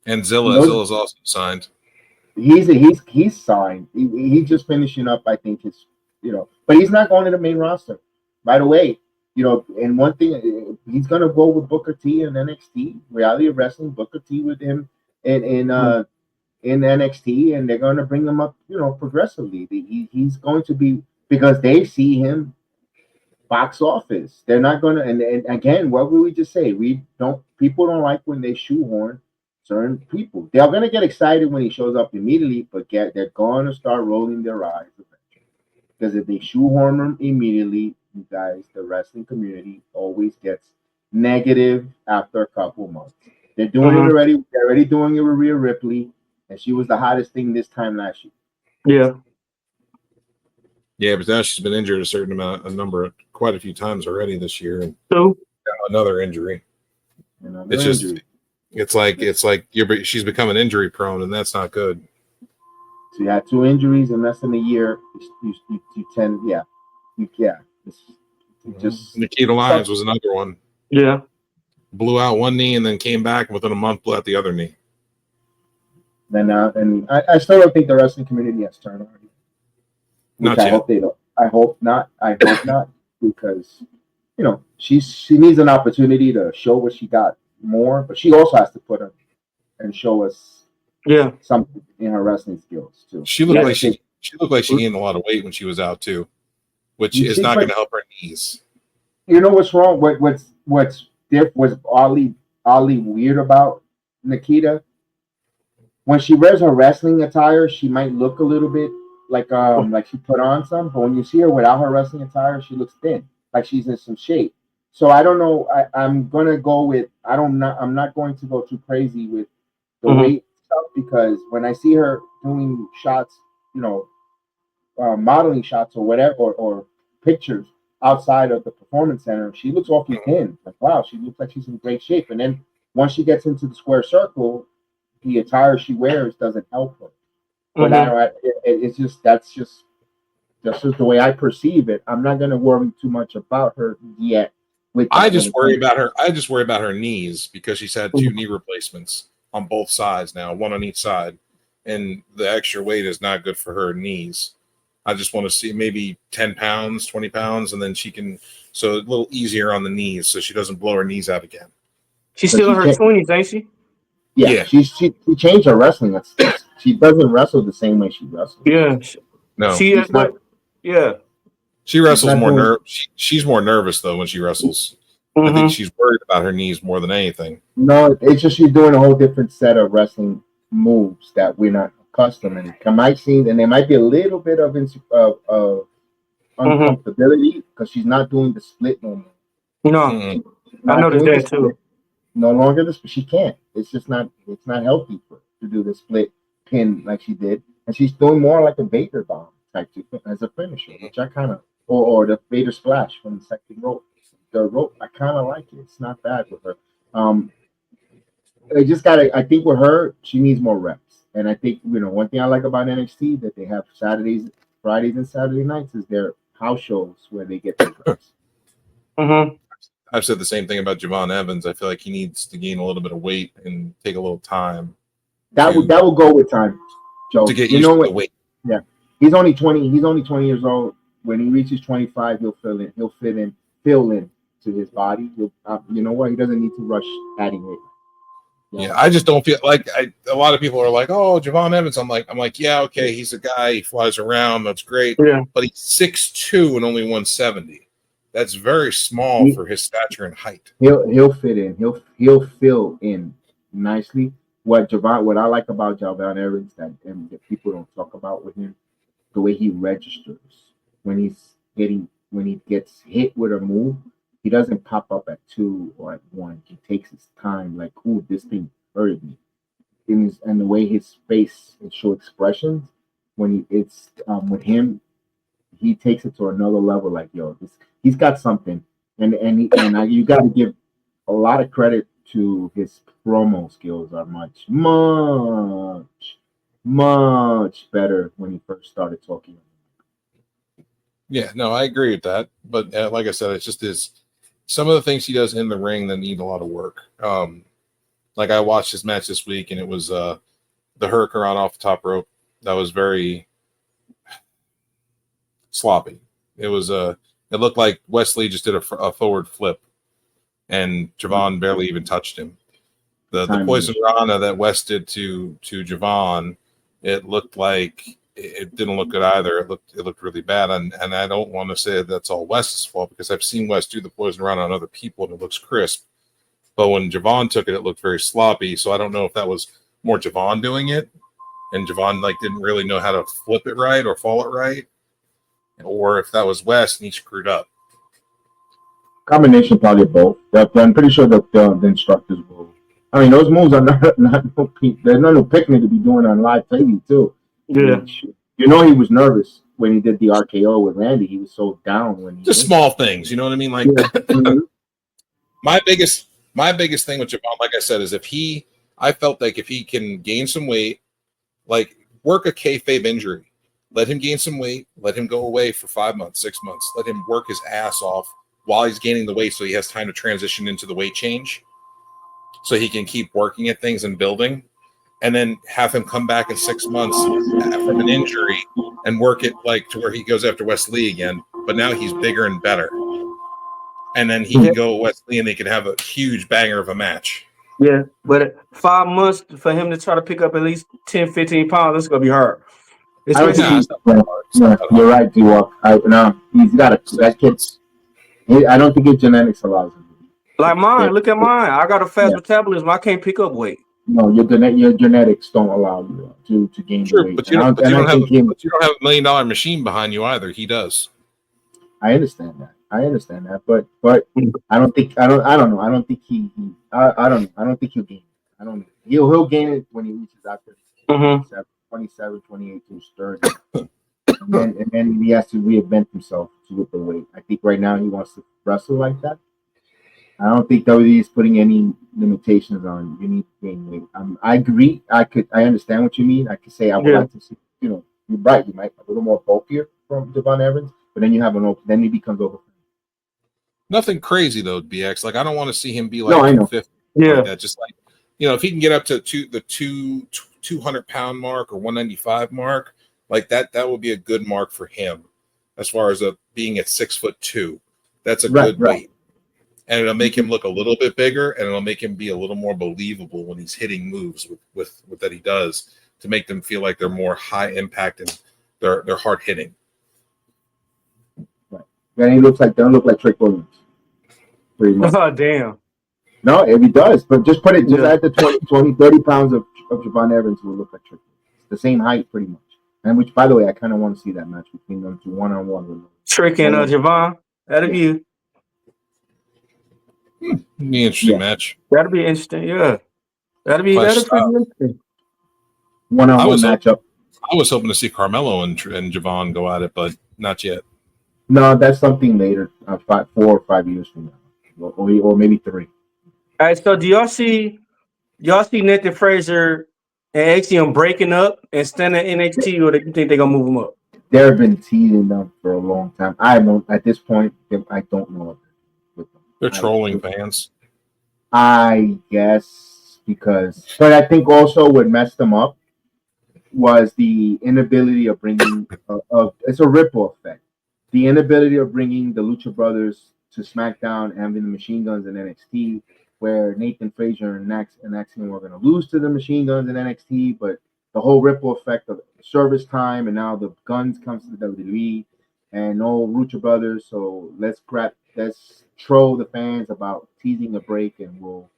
And Zilla's also signed. He's signed. He's just finishing up, I think, but he's not going to the main roster right away. And one thing, he's gonna go with Booker T in NXT, Reality of Wrestling, Booker T with him in NXT, and they're gonna bring him up, progressively. He's going to be, because they see him box office. They're not gonna, and again, what would we just say? People don't like when they shoehorn certain people. They're gonna get excited when he shows up immediately, but they're gonna start rolling their eyes eventually. Because if they shoehorn him immediately, you guys, the wrestling community always gets negative after a couple months. They're doing it already. They're already doing it with Rhea Ripley, and she was the hottest thing this time last year. Yeah. Yeah, but now she's been injured quite a few times already this year, and So another injury. Another injury. It's like she's becoming injury prone, and that's not good. So you had 2 injuries in less than a year. You tend, just Nikita Lyons was another one. yeah. Blew out one knee and then came back within a month, blew out the other knee. Then and I still don't think the wrestling community has turned on her. Which I hope they don't. I hope not. Because she needs an opportunity to show what she got more, but she also has to put her and show us something in her wrestling skills too. She looked like she gained a lot of weight when she was out too, which is not going to help her knees. You know what's wrong? What's oddly weird about Nikita? When she wears her wrestling attire, she might look a little bit like she put on some, but when you see her without her wrestling attire, she looks thin, like she's in some shape. So I don't know. I'm gonna go with I'm not going to go too crazy with the weight stuff, because when I see her doing shots, modeling shots or whatever, or pictures outside of the performance center, she looks awfully thin. Like, wow, she looks like she's in great shape. And then once she gets into the square circle, the attire she wears doesn't help her. But that's just the way I perceive it. I'm not gonna worry too much about her yet. I just worry about her knees, because she's had 2 knee replacements on both sides now, one on each side, and the extra weight is not good for her knees. I just want to see maybe 10 pounds, 20 pounds, and then so a little easier on the knees, so she doesn't blow her knees out again. She's still in her 20s, ain't she? Yeah. She changed her wrestling. She doesn't wrestle the same way she wrestles. Yeah. No. She wrestles more she's more nervous though when she wrestles. I think she's worried about her knees more than anything. No, it's just she's doing a whole different set of wrestling moves that we're not accustomed, and there might be a little bit of uncomfortability because she's not doing the split no more. No, I noticed that too. No longer she can't. It's just not. It's not healthy for her to do the split pin like she did, and she's doing more like a Vader bomb type as a finisher, which I kind of or the Vader splash from the second rope. The rope, I kind of like it. It's not bad with her. I think with her, she needs more reps. And I think, one thing I like about NXT that they have Fridays and Saturday nights is their house shows where they get their reps. I've said the same thing about Javon Evans. I feel like he needs to gain a little bit of weight and take a little time. That will go with time, Joe. To get used to the weight. Yeah. He's only 20. He's only 20 years old. When he reaches 25, he'll fill in to his body. You know what? He doesn't need to rush adding weight. Yeah, I just don't feel like a lot of people are like, oh, Javon Evans. I'm like, yeah, okay, he's a guy. He flies around. That's great. Yeah. But he's 6'2" and only 170. That's very small for his stature and height. He'll fit in. He'll fill in nicely. What I like about Javon Evans that people don't talk about with him, the way he registers when he gets hit with a move. He doesn't pop up at 2 or at 1. He takes his time, like, ooh, this thing hurt me. And the way his face and show expressions when it's with him, he takes it to another level. Like, yo, he's got something, and you got to give a lot of credit to his promo skills. Are much better when he first started talking. Yeah, no, I agree with that. But like I said, it's just some of the things he does in the ring that need a lot of work. Like I watched his match this week, and it was the Hurricane off the top rope. That was very sloppy. It was it looked like Wesley just did a forward flip, and Javon barely even touched him. The Poison Rana that West did to Javon, it looked like it didn't look good either. It looked really bad, and I don't want to say that's all West's fault, because I've seen West do the Poison Rana on other people and it looks crisp. But when Javon took it, it looked very sloppy. So I don't know if that was more Javon doing it, and Javon like didn't really know how to flip it right or fall it right, or if that was Wes and he screwed up. Combination, probably both. I'm pretty sure that the instructors will. I mean, those moves are not there's no picnic to be doing on live TV too. Yeah. You know, he was nervous when he did the RKO with Randy. He was so down when he just small things, you know what I mean? Like my biggest thing with Javon, like I said, is I felt like if he can gain some weight, like work a kayfabe injury, let him gain some weight, let him go away for 5 months, 6 months, let him work his ass off while he's gaining the weight, so he has time to transition into the weight change, so he can keep working at things and building, and then have him come back in 6 months from an injury and work it like to where he goes after Wes Lee again, but now he's bigger and better. And then he can go Wes Lee and they can have a huge banger of a match. Yeah, but 5 months for him to try to pick up at least 10, 15 pounds, that's going to be hard. You're right, D-Walk. He's got that kid. I don't think his genetics allows him. Like mine, look at mine. I got a fast metabolism. I can't pick up weight. No, your genetics don't allow you to gain weight. But you don't have a $1 million machine behind you either. He does. I understand that. But I don't think he'll gain it. I don't know. He'll gain it when he reaches out to 27, 28 to his 30. and then he has to reinvent himself with the weight. I think right now he wants to wrestle like that. I don't think WWE is putting any limitations on you need to gain weight. I agree. I understand what you mean. I could say I would like to see. You're right. You might a little more bulkier from Javon Evans, but then you have then he becomes over. Nothing crazy though, BX. Like I don't want to see him be like 250. Yeah, like that. Just like if he can get up to the 200-pound mark or 195 mark, like that would be a good mark for him as far as being at 6'2". That's a good weight. And it'll make him look a little bit bigger, and it'll make him be a little more believable when he's hitting moves with that he does, to make them feel like they're more high impact and they're hard hitting. Right. Then he don't look like Trick Williams. Pretty much. Oh damn. No, if he does, but just put it add the 20, 30 pounds of Javon Evans will look like Trick Williams. It's the same height pretty much. And which, by the way, I kind of want to see that match between them two one-on-one. Trick and Javon. That'll be an interesting match. That'll be interesting. Yeah, that'll be interesting. One-on-one matchup. I was hoping to see Carmelo and Javon go at it, but not yet. No, that's something later, 4 or 5 years from now, or maybe 3. All right. So, do y'all see Nathan Frazier and Axiom breaking up and staying at NXT, or do you think they're gonna move them up? They've been teasing them for a long time. I don't. At this point, I don't know. They're trolling fans. I guess but I think also what messed them up was the inability of bringing it's a ripple effect. The inability of bringing the Lucha Brothers to SmackDown and having the Machine Guns in NXT, where Nathan Frazier and Axiom were going to lose to the Machine Guns in NXT, but the whole ripple effect of service time, and now the Guns comes to the WWE, and no Lucha Brothers, so let's troll the fans about teasing a break, and we'll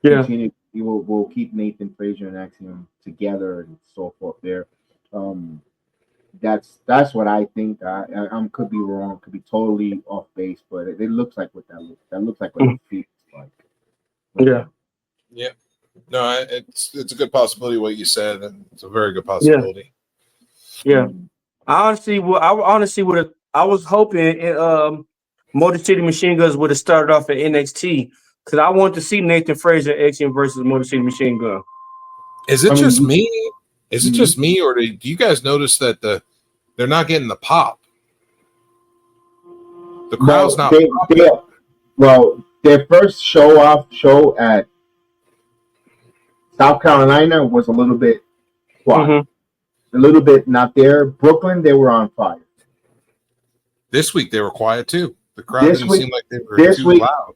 continue. We'll keep Nathan Frazier and Axiom together and so forth. There, that's what I think. I could be wrong, could be totally off base, but it looks like what that looks. That looks like what it feels like. Yeah. No, it's a good possibility what you said, and it's a very good possibility. Yeah. I honestly would have. I was hoping Motor City Machine Guns would have started off at NXT, because I wanted to see Nathan Frazier Axiom versus Motor City Machine Gun. Is it just me? Is it just me, or do you guys notice that they're not getting the pop? The crowd's not. Their first show at South Carolina was a little bit quiet, a little bit not there. Brooklyn, they were on fire. This week they were quiet too. The crowd didn't seem like they were too loud.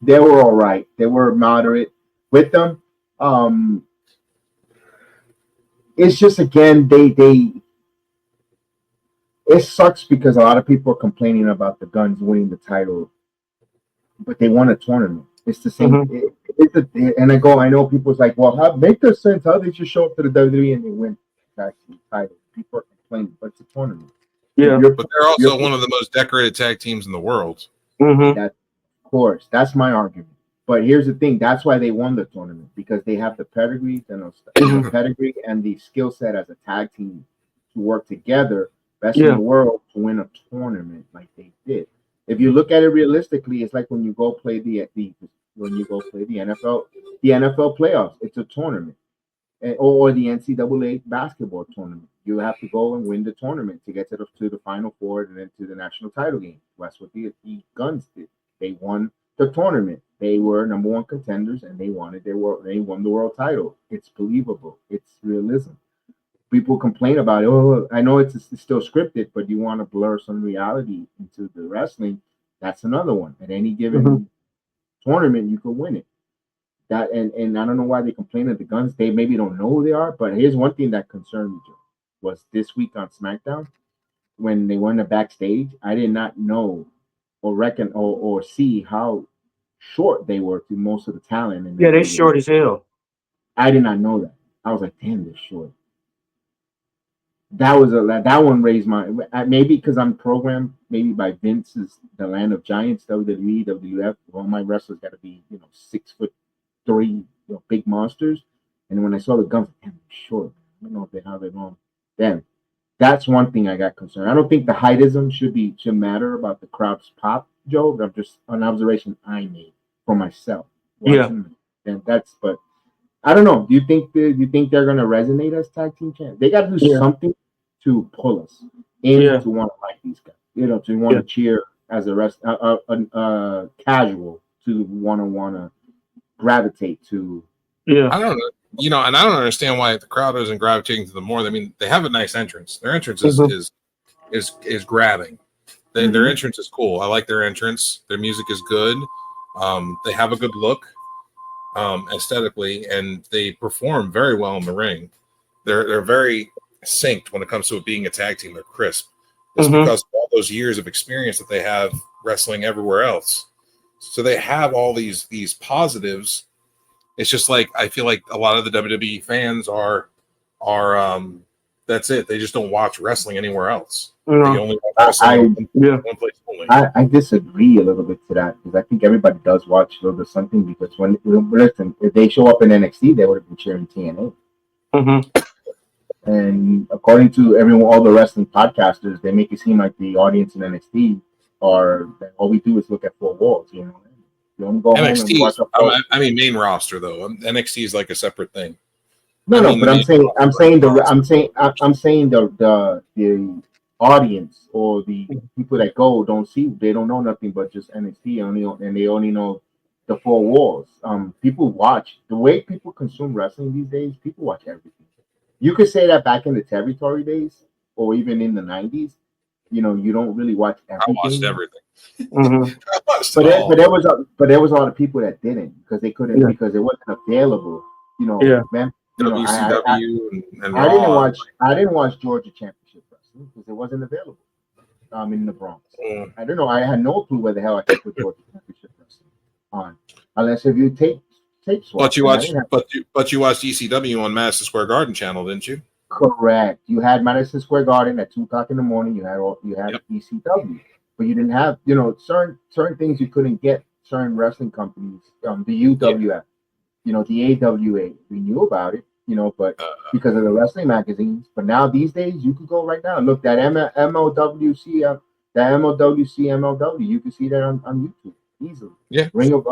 They were all right. They were moderate with them. It's just, again, it sucks because a lot of people are complaining about the Guns winning the title, but they won a tournament. It's the same. And I know people's like, well, how make this sense? How did you show up to the WWE and they win tag team title? People are complaining, but it's a tournament. Yeah. But they're also one of the most decorated tag teams in the world. That, of course, that's my argument. But here's the thing: that's why they won the tournament, because they have the pedigree and the pedigree and the skill set as a tag team to work together, best in the world, to win a tournament like they did. If you look at it realistically, it's like when you go play the NFL playoffs. It's a tournament, or the NCAA basketball tournament. You have to go and win the tournament to get to the Final Four and then to the national title game. That's what the Guns did. They won the tournament. They were number one contenders, and they won the world title. It's believable. It's realism. People complain about it. Oh, I know it's still scripted, but you want to blur some reality into the wrestling. That's another one. At any given tournament, you could win it. That and I don't know why they complain at the Guns. They maybe don't know who they are. But here's one thing that concerned me, Joe, was this week on SmackDown when they went to backstage. I did not know or reckon or see how short they were to most of the talent. And they're short as hell. I did not know that. I was like, damn, they're short. That one raised my, maybe because I'm programmed maybe by Vince's The Land of Giants, WWE, WWF. All my wrestlers got to be 6'3", big monsters. And when I saw the Guns, damn, they're short. I don't know if they have it on. Damn, that's one thing I got concerned. I don't think the heightism should matter about the crowd's pop, Joe. I'm just an observation I made for myself. And but I don't know. Do you think they're gonna resonate as tag team champs? They got to do something to pull us in to want to like these guys. To want to cheer as a casual, to want to gravitate to. Yeah, I don't know. And I don't understand why the crowd isn't gravitating to them more. I mean, they have a nice entrance. Their entrance is grabbing. Their entrance is cool. I like their entrance. Their music is good. They have a good look aesthetically, and they perform very well in the ring. They're very synced when it comes to it being a tag team. They're crisp. It's because of all those years of experience that they have wrestling everywhere else. So they have all these positives. It's just like I feel like a lot of the WWE fans are that's it. They just don't watch wrestling anywhere else. They only watch wrestling one place only. I disagree a little bit to that, because I think everybody does watch a little bit something, because listen, if they show up in NXT, they would have been cheering TNA. And according to all the wrestling podcasters, they make it seem like the audience in NXT all we do is look at four walls. You don't go NXT, home and watch I mean, main roster though. NXT is like a separate thing. But I'm saying the audience or the people that go they don't know nothing but just NXT and they only know the four walls. People watch the way people consume wrestling these days. People watch everything. You could say that back in the territory days, or even in the 90s, you don't really watch everything. I watched everything. But there was a lot of people that didn't, because they couldn't, because it wasn't available. Man. WCW and I didn't watch Georgia Championship Wrestling because it wasn't available in the Bronx. I don't know. I had no clue where the hell I could put Georgia Championship Wrestling on, unless if you tape swap. But you watched ECW on Madison Square Garden channel, didn't you? Correct. You had Madison Square Garden at 2:00 in the morning. You had ECW, but you didn't have certain things you couldn't get. Certain wrestling companies, the UWF, the AWA, we knew about it. But because of the wrestling magazines. But now these days, you could go right now and look that MLWC, MLW. You can see that on YouTube easily. Yeah. Ring of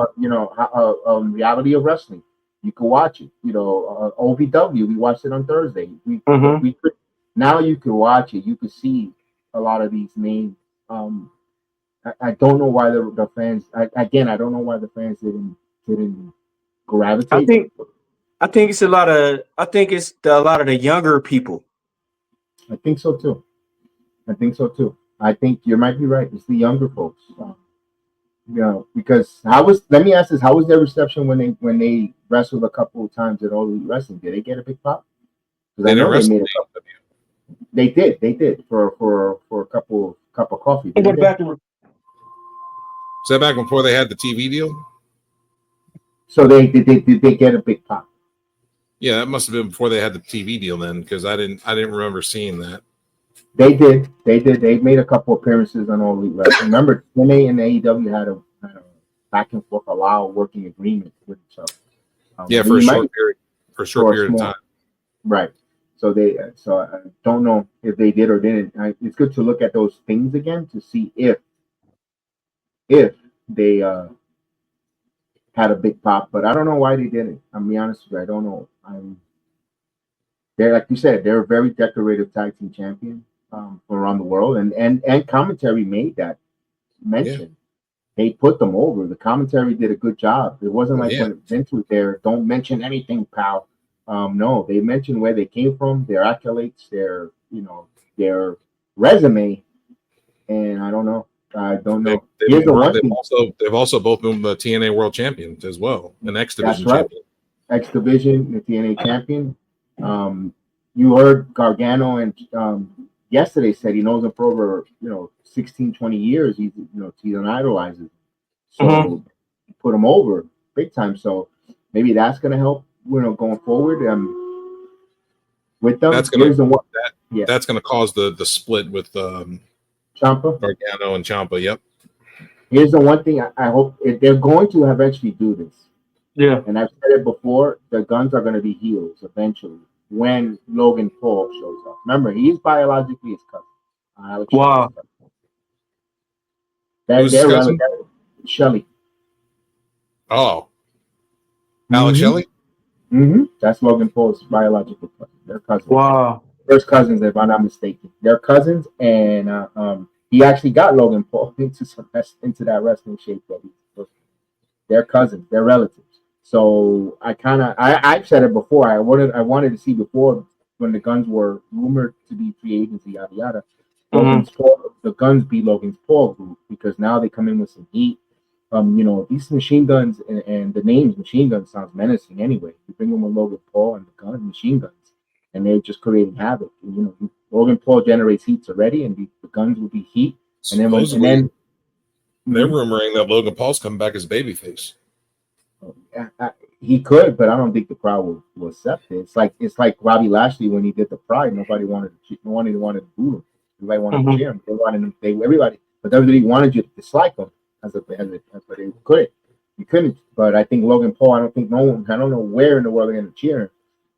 Reality of Wrestling. You can watch it. OVW. We watched it on Thursday. We could, now you can watch it. You can see a lot of these names. I don't know why the fans. I don't know why the fans didn't gravitate. I think it's a lot of the younger people. I think so too. I think you might be right. It's the younger folks. Because let me ask this: how was their reception when they wrestled a couple of times at All Elite Wrestling? Did they get a big pop? Because I know they made a couple. They did for a cup of coffee. Is that back before they had the TV deal? So they get a big pop. Yeah, that must have been before they had the TV deal then, because I didn't remember seeing that. They did. They made a couple appearances on All Elite Wrestling. Remember, TNA and AEW had a back and forth, a lot of working agreement with each other. Yeah, for a short period of time. Right. So so I don't know if they did or didn't. It's good to look at those things again to see if they had a big pop, but I don't know why they didn't. I'll be honest with you, I don't know. They're, like you said, they're a very decorated tag team champion from around the world, and commentary made that mention. Yeah. They put them over. The commentary did a good job. It wasn't like when Vince was there, don't mention anything, pal. No, they mentioned where they came from, their accolades, their resume, and I don't know. They've also both been the TNA World Champions as well, an X Division champion. X Division, the TNA champion. You heard Gargano and yesterday said he knows him for over 16, 20 years. He's an idolizer. So put him over big time. So maybe that's gonna help going forward. With them, that's gonna cause the split with Ciampa, Gargano and Ciampa. Yep. Here's the one thing I hope they're going to eventually do this. Yeah. And I've said it before, the Guns are going to be heels eventually when Logan Paul shows up. Remember, he's biologically his cousin. Wow. Who's his cousin? Shelley. Oh. Alex Shelley? Mm-hmm. That's Logan Paul's biological cousin. They're cousins. Wow. First cousins, if I'm not mistaken. They're cousins, and he actually got Logan Paul into that wrestling shape that he's. They're cousins. They're relatives. So I've said it before. I wanted to see before when the Guns were rumored to be free agency, yada yada. The Guns beat Logan's Paul group because now they come in with some heat. These machine guns and the names machine guns sounds menacing anyway. You bring them with Logan Paul and the Guns, machine guns, and they're just creating havoc. And, Logan Paul generates heats already, and the Guns will be heat. And then they're rumoring that Logan Paul's coming back as babyface. He could, but I don't think the crowd will accept it. It's like Robbie Lashley when he did the Pride. Nobody wanted to boo him. Everybody wanted to cheer him. They wanted him. Everybody, but WWE wanted you to dislike him but they couldn't. You couldn't. But I think Logan Paul. I don't know where in the world they're going to cheer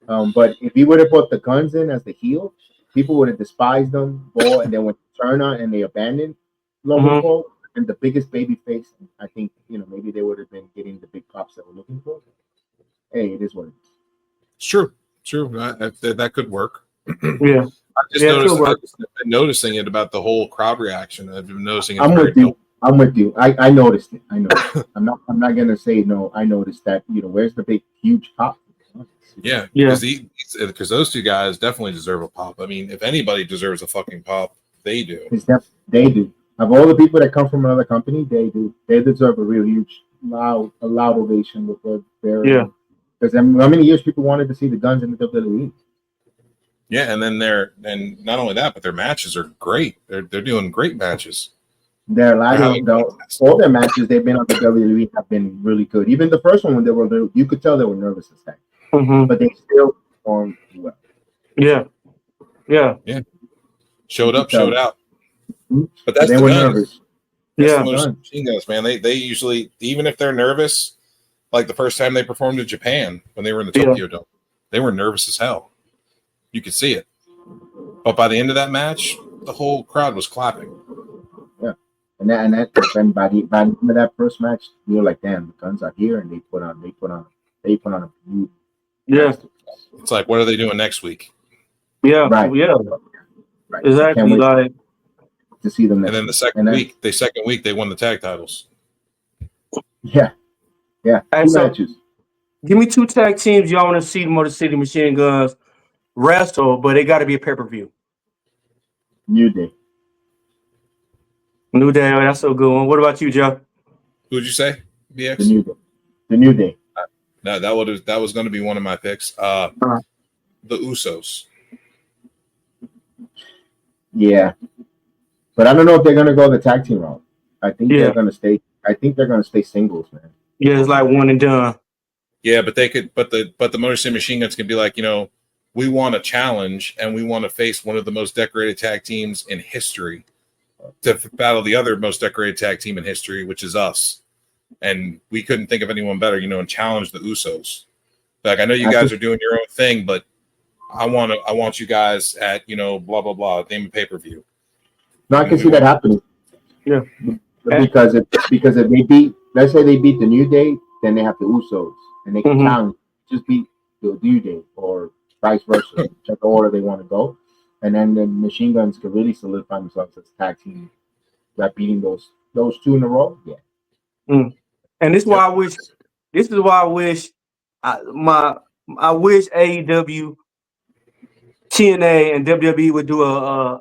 him. But if he would have put the Guns in as the heel, people would have despised them. And then when they turn on and they abandoned Logan Paul and the biggest baby face, I think maybe they would have been getting the big pops that we're looking for. Hey, it is what it is. It's true. That could work. Yeah. I've been noticing it about the whole crowd reaction. I've been noticing it. I'm with you. I noticed it. I'm not gonna say no. I noticed that. Where's the big huge pop? Yeah. Because those two guys definitely deserve a pop. I mean, if anybody deserves a fucking pop, they do. They do. Of all the people that come from another company, they do. They deserve a real huge, loud ovation with their. Yeah. Because how many years people wanted to see the Guns in the WWE? Yeah, and then not only that, but their matches are great. They're doing great matches. All their matches they've been on the WWE have been really good. Even the first one when you could tell they were nervous as heck, but they still performed well. Yeah. Showed up, showed out. But they were nervous. That's the most machine guns, man. They usually, even if they're nervous, like the first time they performed in Japan when they were in the Tokyo Dome, they were nervous as hell. You could see it. But by the end of that match, the whole crowd was clapping. Yeah. And by the end of that first match, you're like, damn, the Guns are here, and they put on a feud. Yeah. It's like, what are they doing next week? Yeah. Right. Yeah. Right. Exactly. Like to see them next and then the second week they won the tag titles. Yeah. Yeah. Two matches. Give me two tag teams y'all want to see the Motor City Machine Guns wrestle, but it got to be a pay-per-view. New Day. That's a good one. What about you, Joe? Who'd you say? BX? The New Day. No, that was going to be one of my picks. The Usos. Yeah, but I don't know if they're going to go the tag team route. I think they're going to stay. I think they're going to stay singles, man. Yeah, it's like one and done. Yeah, but they could, but the Motor City Machine Guns can be like, we want a challenge and we want to face one of the most decorated tag teams in history to battle the other most decorated tag team in history, which is us. And we couldn't think of anyone better, and challenge the Usos. Like, I know you guys are doing your own thing, but I want you guys at, blah, blah, blah, name a pay-per-view. No, I can see that happening. Yeah. Because if they beat, let's say they beat the New Day, then they have the Usos, and they can challenge, just beat the New Day, or vice versa, whichever order they want to go, and then the Machine Guns could really solidify themselves as tag team by beating those two in a row. Yeah. And this is why I wish. This is why I wish. I wish AEW, TNA, and WWE would do a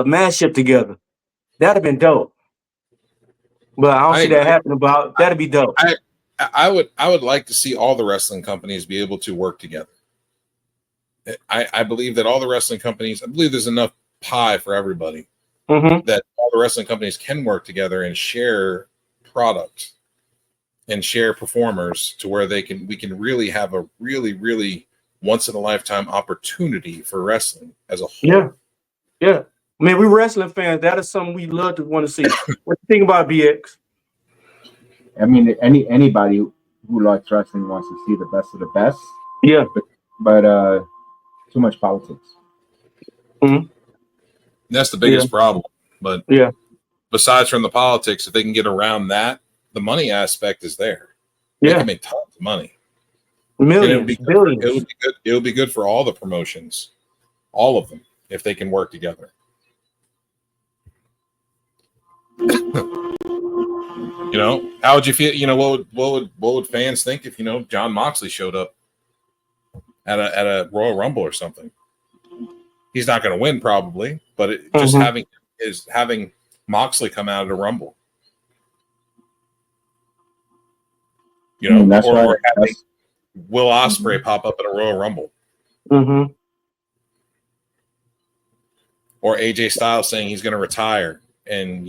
mashup together. That'd have been dope. But I don't see that happening. But that'd be dope. I would like to see all the wrestling companies be able to work together. I believe that all the wrestling companies, I believe there's enough pie for everybody that all the wrestling companies can work together and share products and share performers to where we can really have a really, really once in a lifetime opportunity for wrestling as a whole. Yeah. I mean, we're wrestling fans. That is something we love to want to see. What do you think about BX? I mean, anybody who likes wrestling wants to see the best of the best. Yeah. But too much politics. That's the biggest problem. But besides from the politics, if they can get around that, the money aspect is there. They can make tons of money. Millions, billions. It would be good for all the promotions, all of them, if they can work together. How would you feel? What would fans think if John Moxley showed up at a Royal Rumble or something? He's not going to win probably, but just having Moxley come out of the Rumble, or having Will Ospreay pop up at a Royal Rumble, or AJ Styles saying he's going to retire, and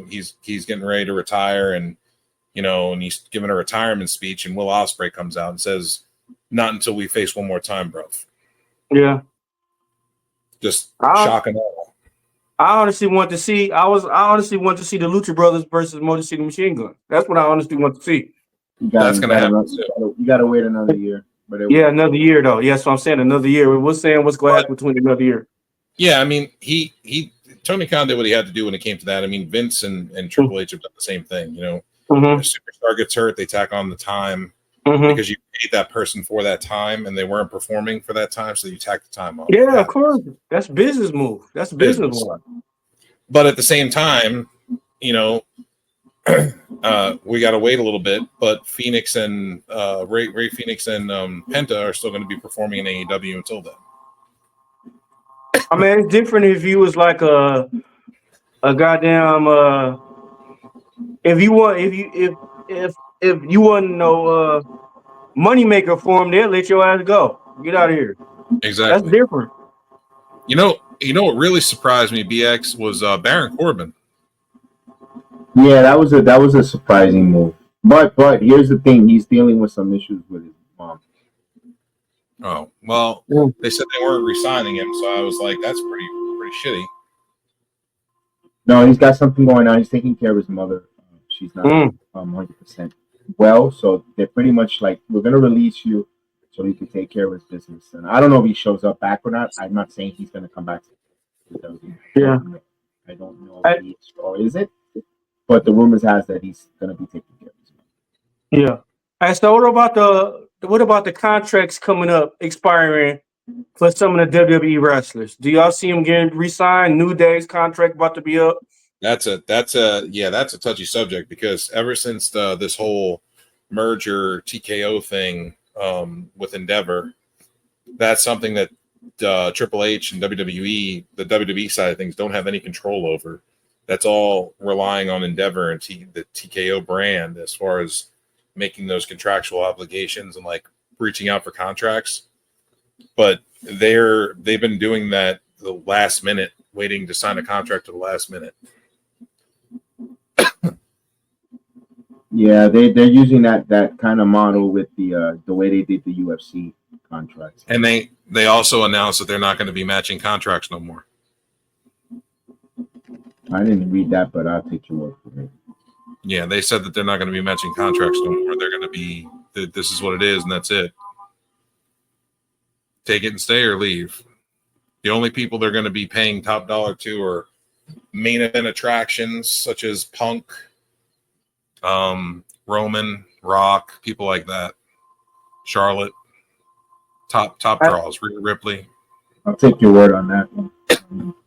he's getting ready to retire, and and he's giving a retirement speech, and Will Ospreay comes out and says, "Not until we face one more time, bro." Yeah. Just shock and awe. I honestly want to see the Lucha Brothers versus Motor City Machine Guns. That's what I honestly want to see. That's going to happen. You got to wait another year. But another year though. Yeah, so I'm saying another year. We're saying what's going to happen between another year. Yeah, I mean, Tony Khan did what he had to do when it came to that. I mean, Vince and Triple H have done the same thing. If a superstar gets hurt, they tack on the time because you paid that person for that time and they weren't performing for that time, so you tack the time on. Yeah, of course. That's a business move. That's a business move. But at the same time, we got to wait a little bit. But Phoenix and Ray Phoenix and Penta are still going to be performing in AEW until then. I mean, it's different if you was like a goddamn if you wasn't no money maker for them, they'll let your ass go. Get out of here. Exactly. That's different. What really surprised me, BX, was Baron Corbin. Yeah, that was a surprising move. But here's the thing: he's dealing with some issues with his mom. Oh well, they said they weren't re-signing him, so I was like, that's pretty shitty. No, he's got something going on. He's taking care of his mother. She's not 100% well, so they're pretty much like, we're gonna release you so he can take care of his business. And I don't know if he shows up back or not. I'm not saying he's gonna come back to WWE. Yeah. I don't know if he is or is it, but the rumors has that he's gonna be taking care of his mother. Yeah. And so what about the contracts coming up, expiring for some of the WWE wrestlers? Do y'all see them getting re-signed? New Day's contract about to be up. That's a touchy subject, because ever since this whole merger TKO thing with Endeavor, that's something that Triple H and WWE, the WWE side of things, don't have any control over. That's all relying on Endeavor and the TKO brand as far as making those contractual obligations and like reaching out for contracts. But they've been doing that the last minute, waiting to sign a contract to the last minute. Yeah, they're using that kind of model with the way they did the UFC contracts. And they also announced that they're not going to be matching contracts no more. I didn't read that, but I'll take your word for it. Yeah, they said that they're not going to be matching contracts no more. They're going to be, this is what it is, and that's it. Take it and stay or leave. The only people they're going to be paying top dollar to are main event attractions such as Punk, Roman, Rock, people like that. Charlotte, top draws. Rhea Ripley. I'll take your word on that one.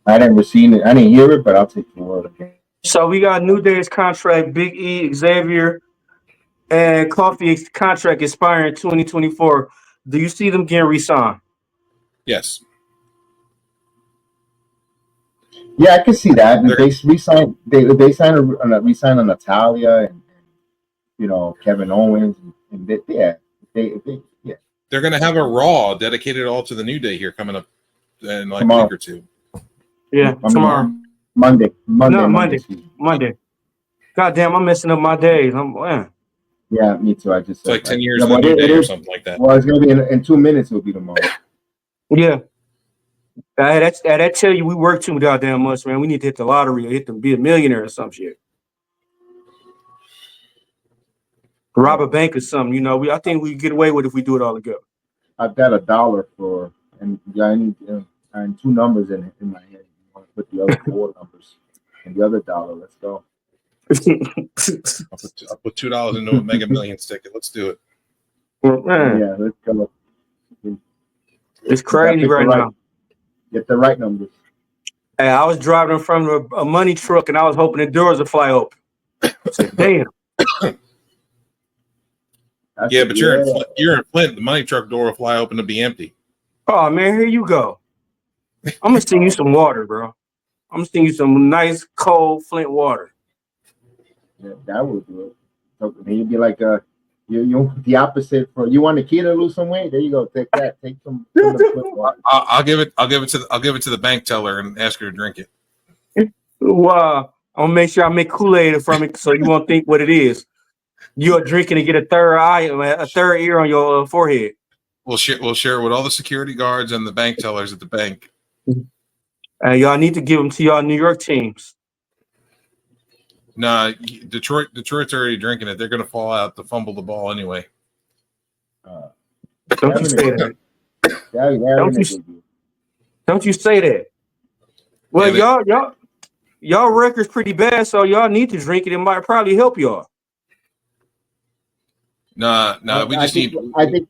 I didn't receive it. I didn't hear it, but I'll take your word. Okay. So we got New Day's contract, Big E, Xavier, and Coffee's contract expiring 2024. Do you see them getting re-signed? Yes. Yeah, I can see that. They re-signed. They signed a re-sign on Natalia and Kevin Owens and they They're going to have a Raw dedicated all to the New Day here coming up in like tomorrow. A week or two. Yeah, tomorrow. Monday. God damn, I'm messing up my days. Yeah, me too. I just it's like 10 years of the New Day or something like that. Well, it's going to be in 2 minutes. It'll be tomorrow. Yeah. That tell you we work too goddamn much, man. We need to hit the lottery or be a millionaire or some shit. Rob a bank or something, I think we get away with it if we do it all together. I've got $1 and I need and 2 numbers in my head. You want to put the other 4 numbers and the other $1. Let's go. I'll put $2 into a Mega Millions ticket. Let's do it. Yeah, let's go. It's crazy right now. Get the right numbers. Hey, I was driving in front of a money truck and I was hoping the doors would fly open. I said, damn. Yeah, but you're in Flint. The money truck door will fly open to be empty. Oh man, here you go. I'm gonna send you some water, bro. I'm gonna send you some nice cold Flint water. Yeah, that would do it. So you'd be like you the opposite for you want the kid to lose some weight. There you go. Take that. Take some water. I'll give it to the bank teller and ask her to drink it. Wow. I'm gonna make sure I make Kool-Aid from it so you won't think what it is. You're drinking to get a third ear on your forehead. We'll share it with all the security guards and the bank tellers at the bank. Y'all need to give them to y'all New York teams. Nah, Detroit's already drinking it. They're going to fall out to fumble the ball anyway. Don't you say that. Don't you say that. Well, yeah, y'all record's pretty bad, so y'all need to drink it. It might probably help y'all. Nah, we just need. I think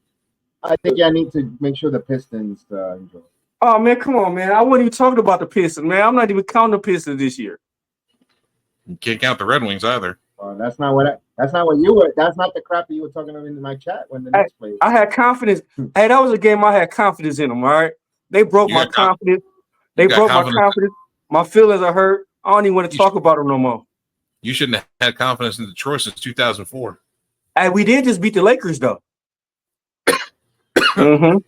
I need to make sure the Pistons enjoy. Oh man, come on, man! I wasn't even talking about the Pistons, man. I'm not even counting the Pistons this year. You can't count the Red Wings either. That's not what you were. That's not the crap that you were talking about in my chat when the Knicks played. I had confidence. Hey, that was a game I had confidence in them. All right, they broke my confidence. They broke my confidence. My feelings are hurt. I don't even want to talk about them no more. You shouldn't have had confidence in Detroit since 2004. Hey, we did just beat the Lakers though. Mm-hmm.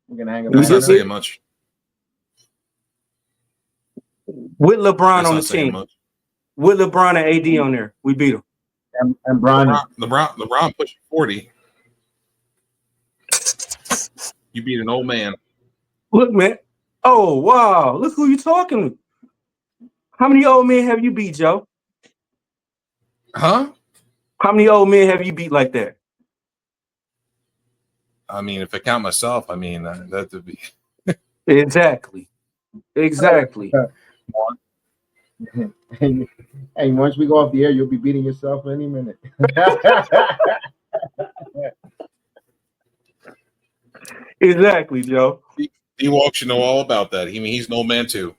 We're gonna hang up. That's not saying much. With LeBron on the team. Much. With LeBron and AD on there, we beat them. And Bron. LeBron pushed 40. You beat an old man. Look, man. Oh, wow. Look who you talking to. How many old men have you beat, Joe? Huh? How many old men have you beat like that? I mean, if I count myself, I mean, that would be. Exactly. Hey, once we go off the air, you'll be beating yourself any minute. Exactly, Joe. D-Walk should know all about that. He's an old man too.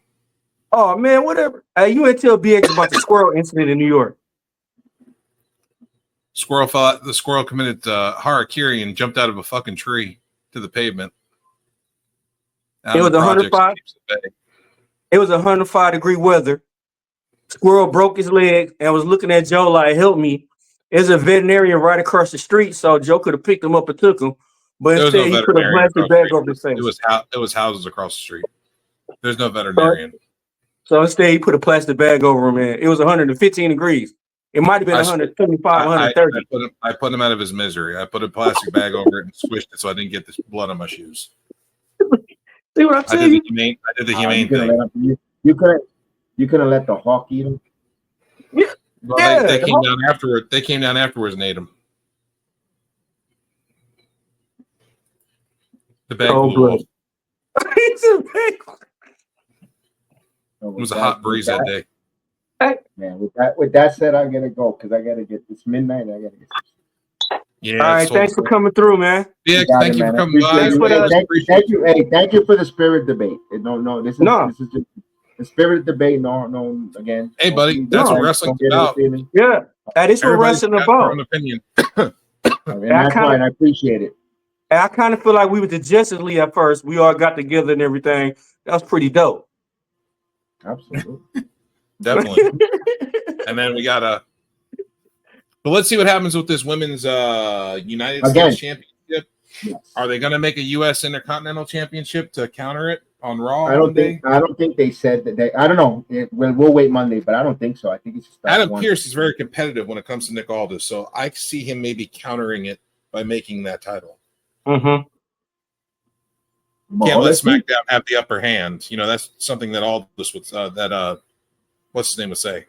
Oh man, whatever. Hey, you ain't tell BX about the squirrel incident in New York. The squirrel committed harakiri and jumped out of a fucking tree to the pavement. It was 105. It was 105-degree weather. Squirrel broke his leg and was looking at Joe like, "Help me." There's a veterinarian right across the street, so Joe could have picked him up and took him. But instead, he put a plastic bag over his face. It was houses across the street. There's no veterinarian. So instead, he put a plastic bag over him, and it was 115 degrees It might have been 125, 130. I put him out of his misery. I put a plastic bag over it and squished it so I didn't get this blood on my shoes. See what I'm I saying? did the humane thing. You couldn't let the hawk eat him. Well, they came down afterward. They came down afterwards and ate him. The bag blew off. It was a hot breeze that day. Man, with that said, I gotta go because I gotta get this midnight. I gotta get. Yeah. All right, thanks for coming through, man. Yeah, thank you for coming by. Thank you. Hey, thank you for the spirit debate. No, this is just the spirit debate. No, again. Hey, buddy, that's what wrestling's about. Yeah, that is what wrestling about. Own opinion. And that's why I appreciate it. I kind of feel like we were the Justice League at first. We all got together and everything. That was pretty dope. Absolutely. Definitely. And then we got but let's see what happens with this women's United States Championship. Yes. Are they going to make a U.S. Intercontinental Championship to counter it on Raw? I don't think they said that. I don't know. We'll wait Monday, but I don't think so. I think it's just Adam Pearce is very competitive when it comes to Nick Aldis, so I see him maybe countering it by making that title. Mm-hmm. Can't let SmackDown have the upper hand. You know, that's something that Aldis would what's his name would say.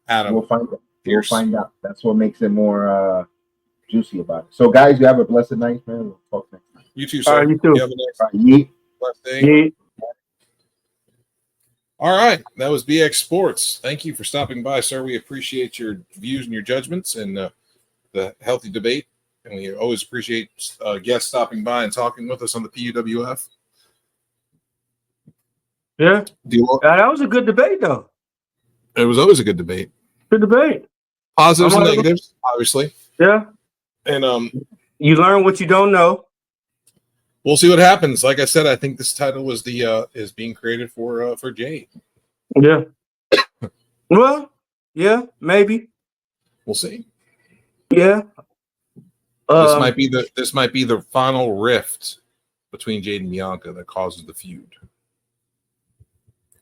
Adam. We'll find out. We'll find out. That's what makes it more juicy about it. So, guys, you have a blessed night, man. We'll talk next time. You too, sir. You too. You have a nice blessed day. All right. That was BX Sports. Thank you for stopping by, sir. We appreciate your views and your judgments and the healthy debate. And we always appreciate guests stopping by and talking with us on the PUWF. Yeah. That was a good debate, though. It was always a good debate. Good debate. Positives and negatives, obviously. Yeah. And you learn what you don't know. We'll see what happens. Like I said, I think this title was is being created for Jade. Yeah. Well, yeah, maybe. We'll see. Yeah. This might be the final rift between Jade and Bianca that causes the feud.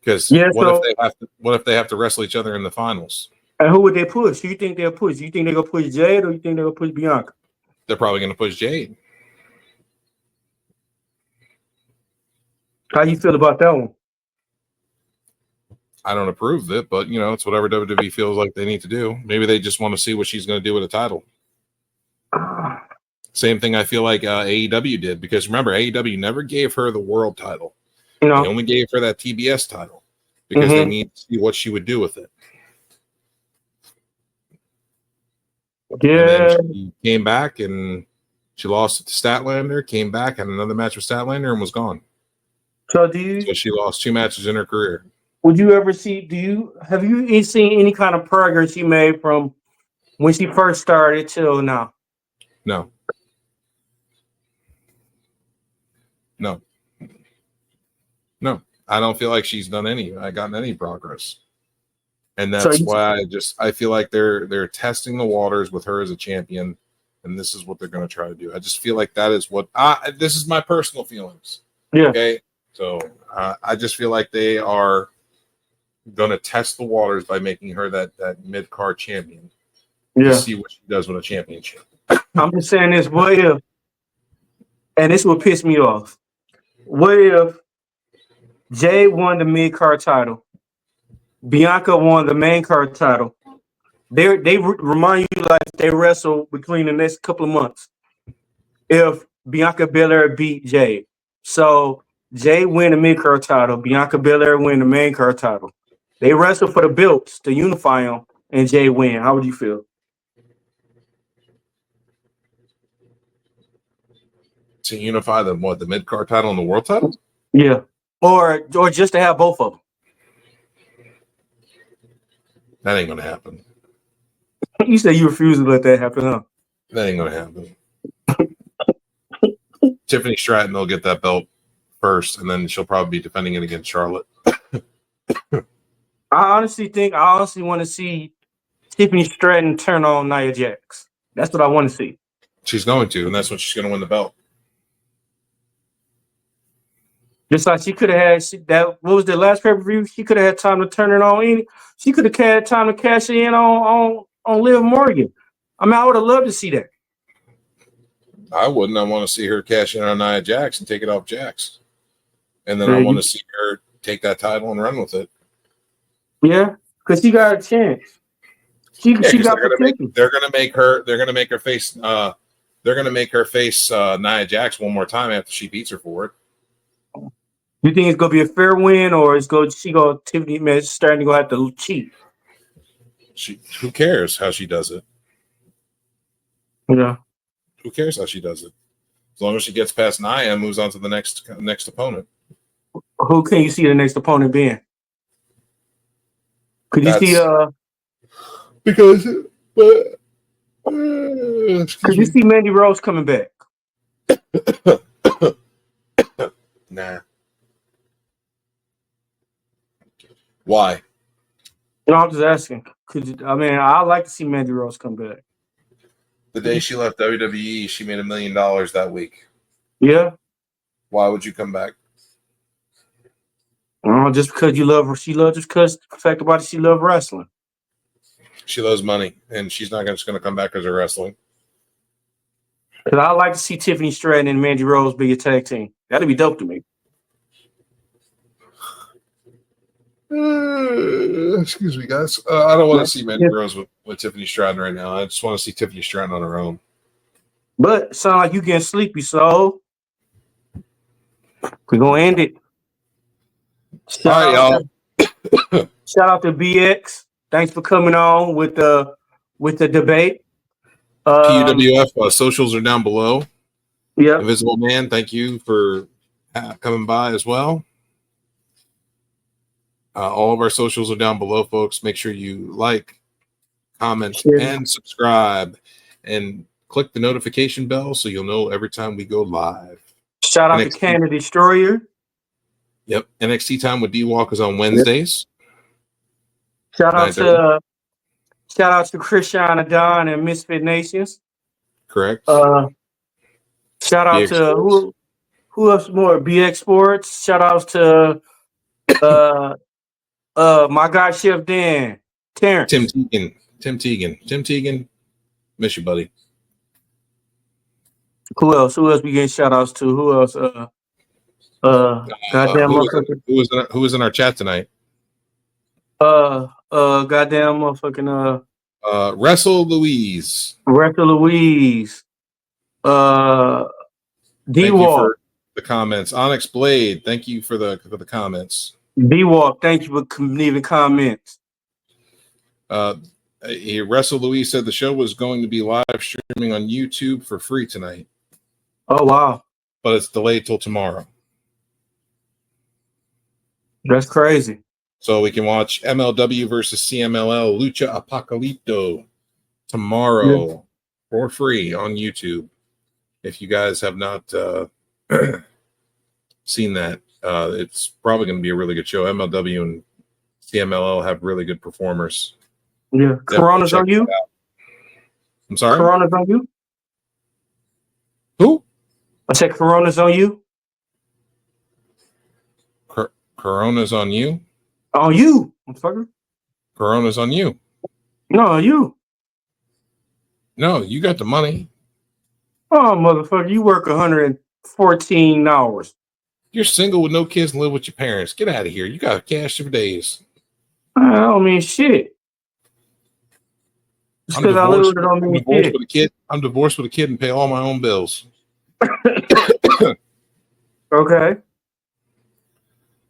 Because what if they have to wrestle each other in the finals? And who would they push? Who you think they'll push? You think they're gonna push Jade or you think they're gonna push Bianca? They're probably gonna push Jade. How you feel about that one? I don't approve of it, but you know, it's whatever WWE feels like they need to do. Maybe they just want to see what she's gonna do with a title. Same thing I feel like AEW did, because remember, AEW never gave her the world title. No. They only gave her that TBS title because they need to see what she would do with it. Yeah. She came back and she lost it to Statlander, came back, had another match with Statlander, and was gone. So she lost 2 matches in her career. Would you ever see, have you seen any kind of progress she made from when she first started till now? No. I don't feel like she's gotten any progress. And that's why I feel like they're testing the waters with her as a champion, and this is what they're going to try to do. I just feel like that is what this is my personal feelings. Yeah. Okay. So I just feel like they are going to test the waters by making her that mid-card champion. Yeah. To see what she does with a championship. I'm just saying this. What if, and this will piss me off, what if Jay won the mid-card title, Bianca won the main card title? They remind you like they wrestle between the next couple of months. If Bianca Belair beat Jay, so Jay win the mid-card title, Bianca Belair win the main card title. They wrestle for the belts to unify them, and Jay win. How would you feel? To unify the mid-card title and the world title? Yeah. Or just to have both of them. That ain't gonna happen. You say you refuse to let that happen, huh? That ain't gonna happen. Tiffany Stratton will get that belt first, and then she'll probably be defending it against Charlotte. I honestly want to see Tiffany Stratton turn on Nia Jax. That's what I want to see. She's going to, and that's when she's going to win the belt. Just like she could have had that. What was the last pay-per-view? She could have had time to turn it on. She could have had time to cash in on Liv Morgan. I mean, I would have loved to see that. I wouldn't. I want to see her cash in on Nia Jax and take it off Jax. And then I want to see her take that title and run with it. Yeah, because she got a chance. She got potential. They're gonna make her face Nia Jax one more time after she beats her for it. You think it's gonna be a fair win, or Tiffany is starting to go have to cheat? Who cares how she does it? Yeah. Who cares how she does it? As long as she gets past Nia and moves on to the next opponent. Who can you see the next opponent being? Could you see could you see Mandy Rose coming back? Nah. Why? No, I'm just asking. I'd like to see Mandy Rose come back. The day she left WWE, she made $1 million that week. Yeah. Why would you come back? Just because you love her. Just because the fact about it, she loves wrestling. She loves money, and she's not just going to come back because of wrestling. Because I'd like to see Tiffany Stratton and Mandy Rose be a tag team. That'd be dope to me. Excuse me, guys. I don't want to see Mandy Rose with Tiffany Stratton right now. I just want to see Tiffany Stratton on her own. But it sounds like you getting sleepy, so we're going to end it. Shout out to BX. Thanks for coming on with the debate. U.W.F socials are down below. Yeah. Invisible Man, thank you for coming by as well. All of our socials are down below, folks. Make sure you like, comment, and subscribe, and click the notification bell so you'll know every time we go live. Shout out to Canada Destroyer. Yep. NXT Time with D-Walk is on Wednesdays. Shout out to Christian Adon and Misfit Nations. Correct. Shout out to who else more? BX Sports. Shout outs to my guy Chef Dan. Terrence. Tim Teagan. Miss you, buddy. Who else we getting shout outs to? Who else? Goddamn motherfucker. Who was in our chat tonight? Goddamn motherfucking Wrestle Louise. D-Walk. The comments. Onyx Blade, thank you for the comments. D-Walk, thank you for leaving comments. Wrestle Louise said the show was going to be live streaming on YouTube for free tonight. Oh wow. But it's delayed till tomorrow. That's crazy. So we can watch MLW versus CMLL Lucha Apocalypto tomorrow for free on YouTube. If you guys have not seen that, it's probably going to be a really good show. MLW and CMLL have really good performers. Yeah. Corona's on you? I'm sorry? Corona's on you? Who? I said Corona's on you? Corona's on you? On you, motherfucker. Corona's on you. No, you. No, you got the money. Oh, motherfucker, you work 114 hours. You're single with no kids and live with your parents. Get out of here. You got cash for days. I don't mean shit. I'm divorced with a kid. I'm divorced with a kid and pay all my own bills. Okay.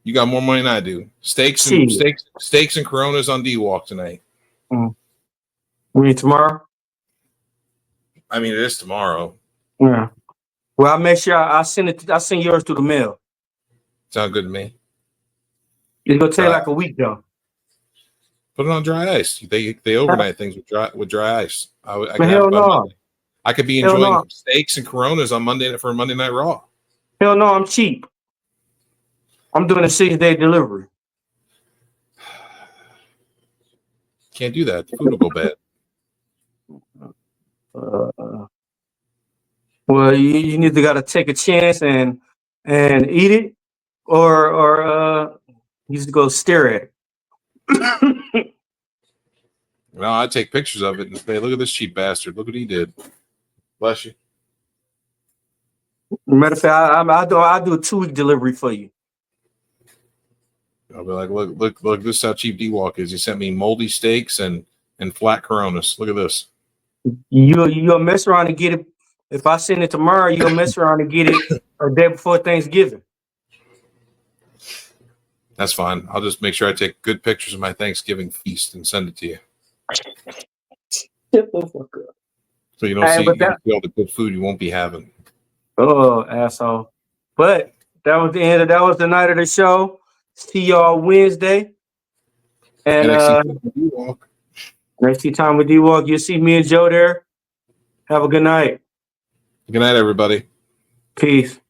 You got more money than I do. Steaks and Coronas on D-Walk tonight. We mean tomorrow? I mean, it is tomorrow. Yeah. Well, I'll make sure I send yours through the mail. Sound good to me. It's gonna take like a week though. Put it on dry ice. They overnight things with dry ice. Hell no. I could be enjoying steaks and Coronas on Monday for Monday Night Raw. Hell no, I'm cheap. I'm doing a 6-day delivery. Can't do that. The food will go bad. Well, you need to gotta take a chance and eat it, or he used to go stare at it. No, I take pictures of it and say, "Look at this cheap bastard! Look what he did." Bless you. Matter of fact, I'll do a 2-week delivery for you. I'll be like, look! This is how cheap D-Walk is. He sent me moldy steaks and flat Coronas. Look at this. You'll mess around and get it. If I send it tomorrow, you'll mess around and get it a day before Thanksgiving. That's fine. I'll just make sure I take good pictures of my Thanksgiving feast and send it to you. Shut the fuck up. So you don't see all the good food you won't be having. Oh, asshole. But that was the night of the show. See y'all Wednesday. And NXT time with D-Walk. You'll see me and Joe there. Have a good night. Good night, everybody. Peace.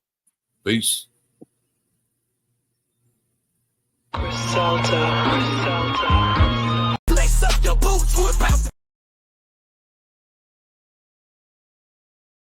Peace. Xristo.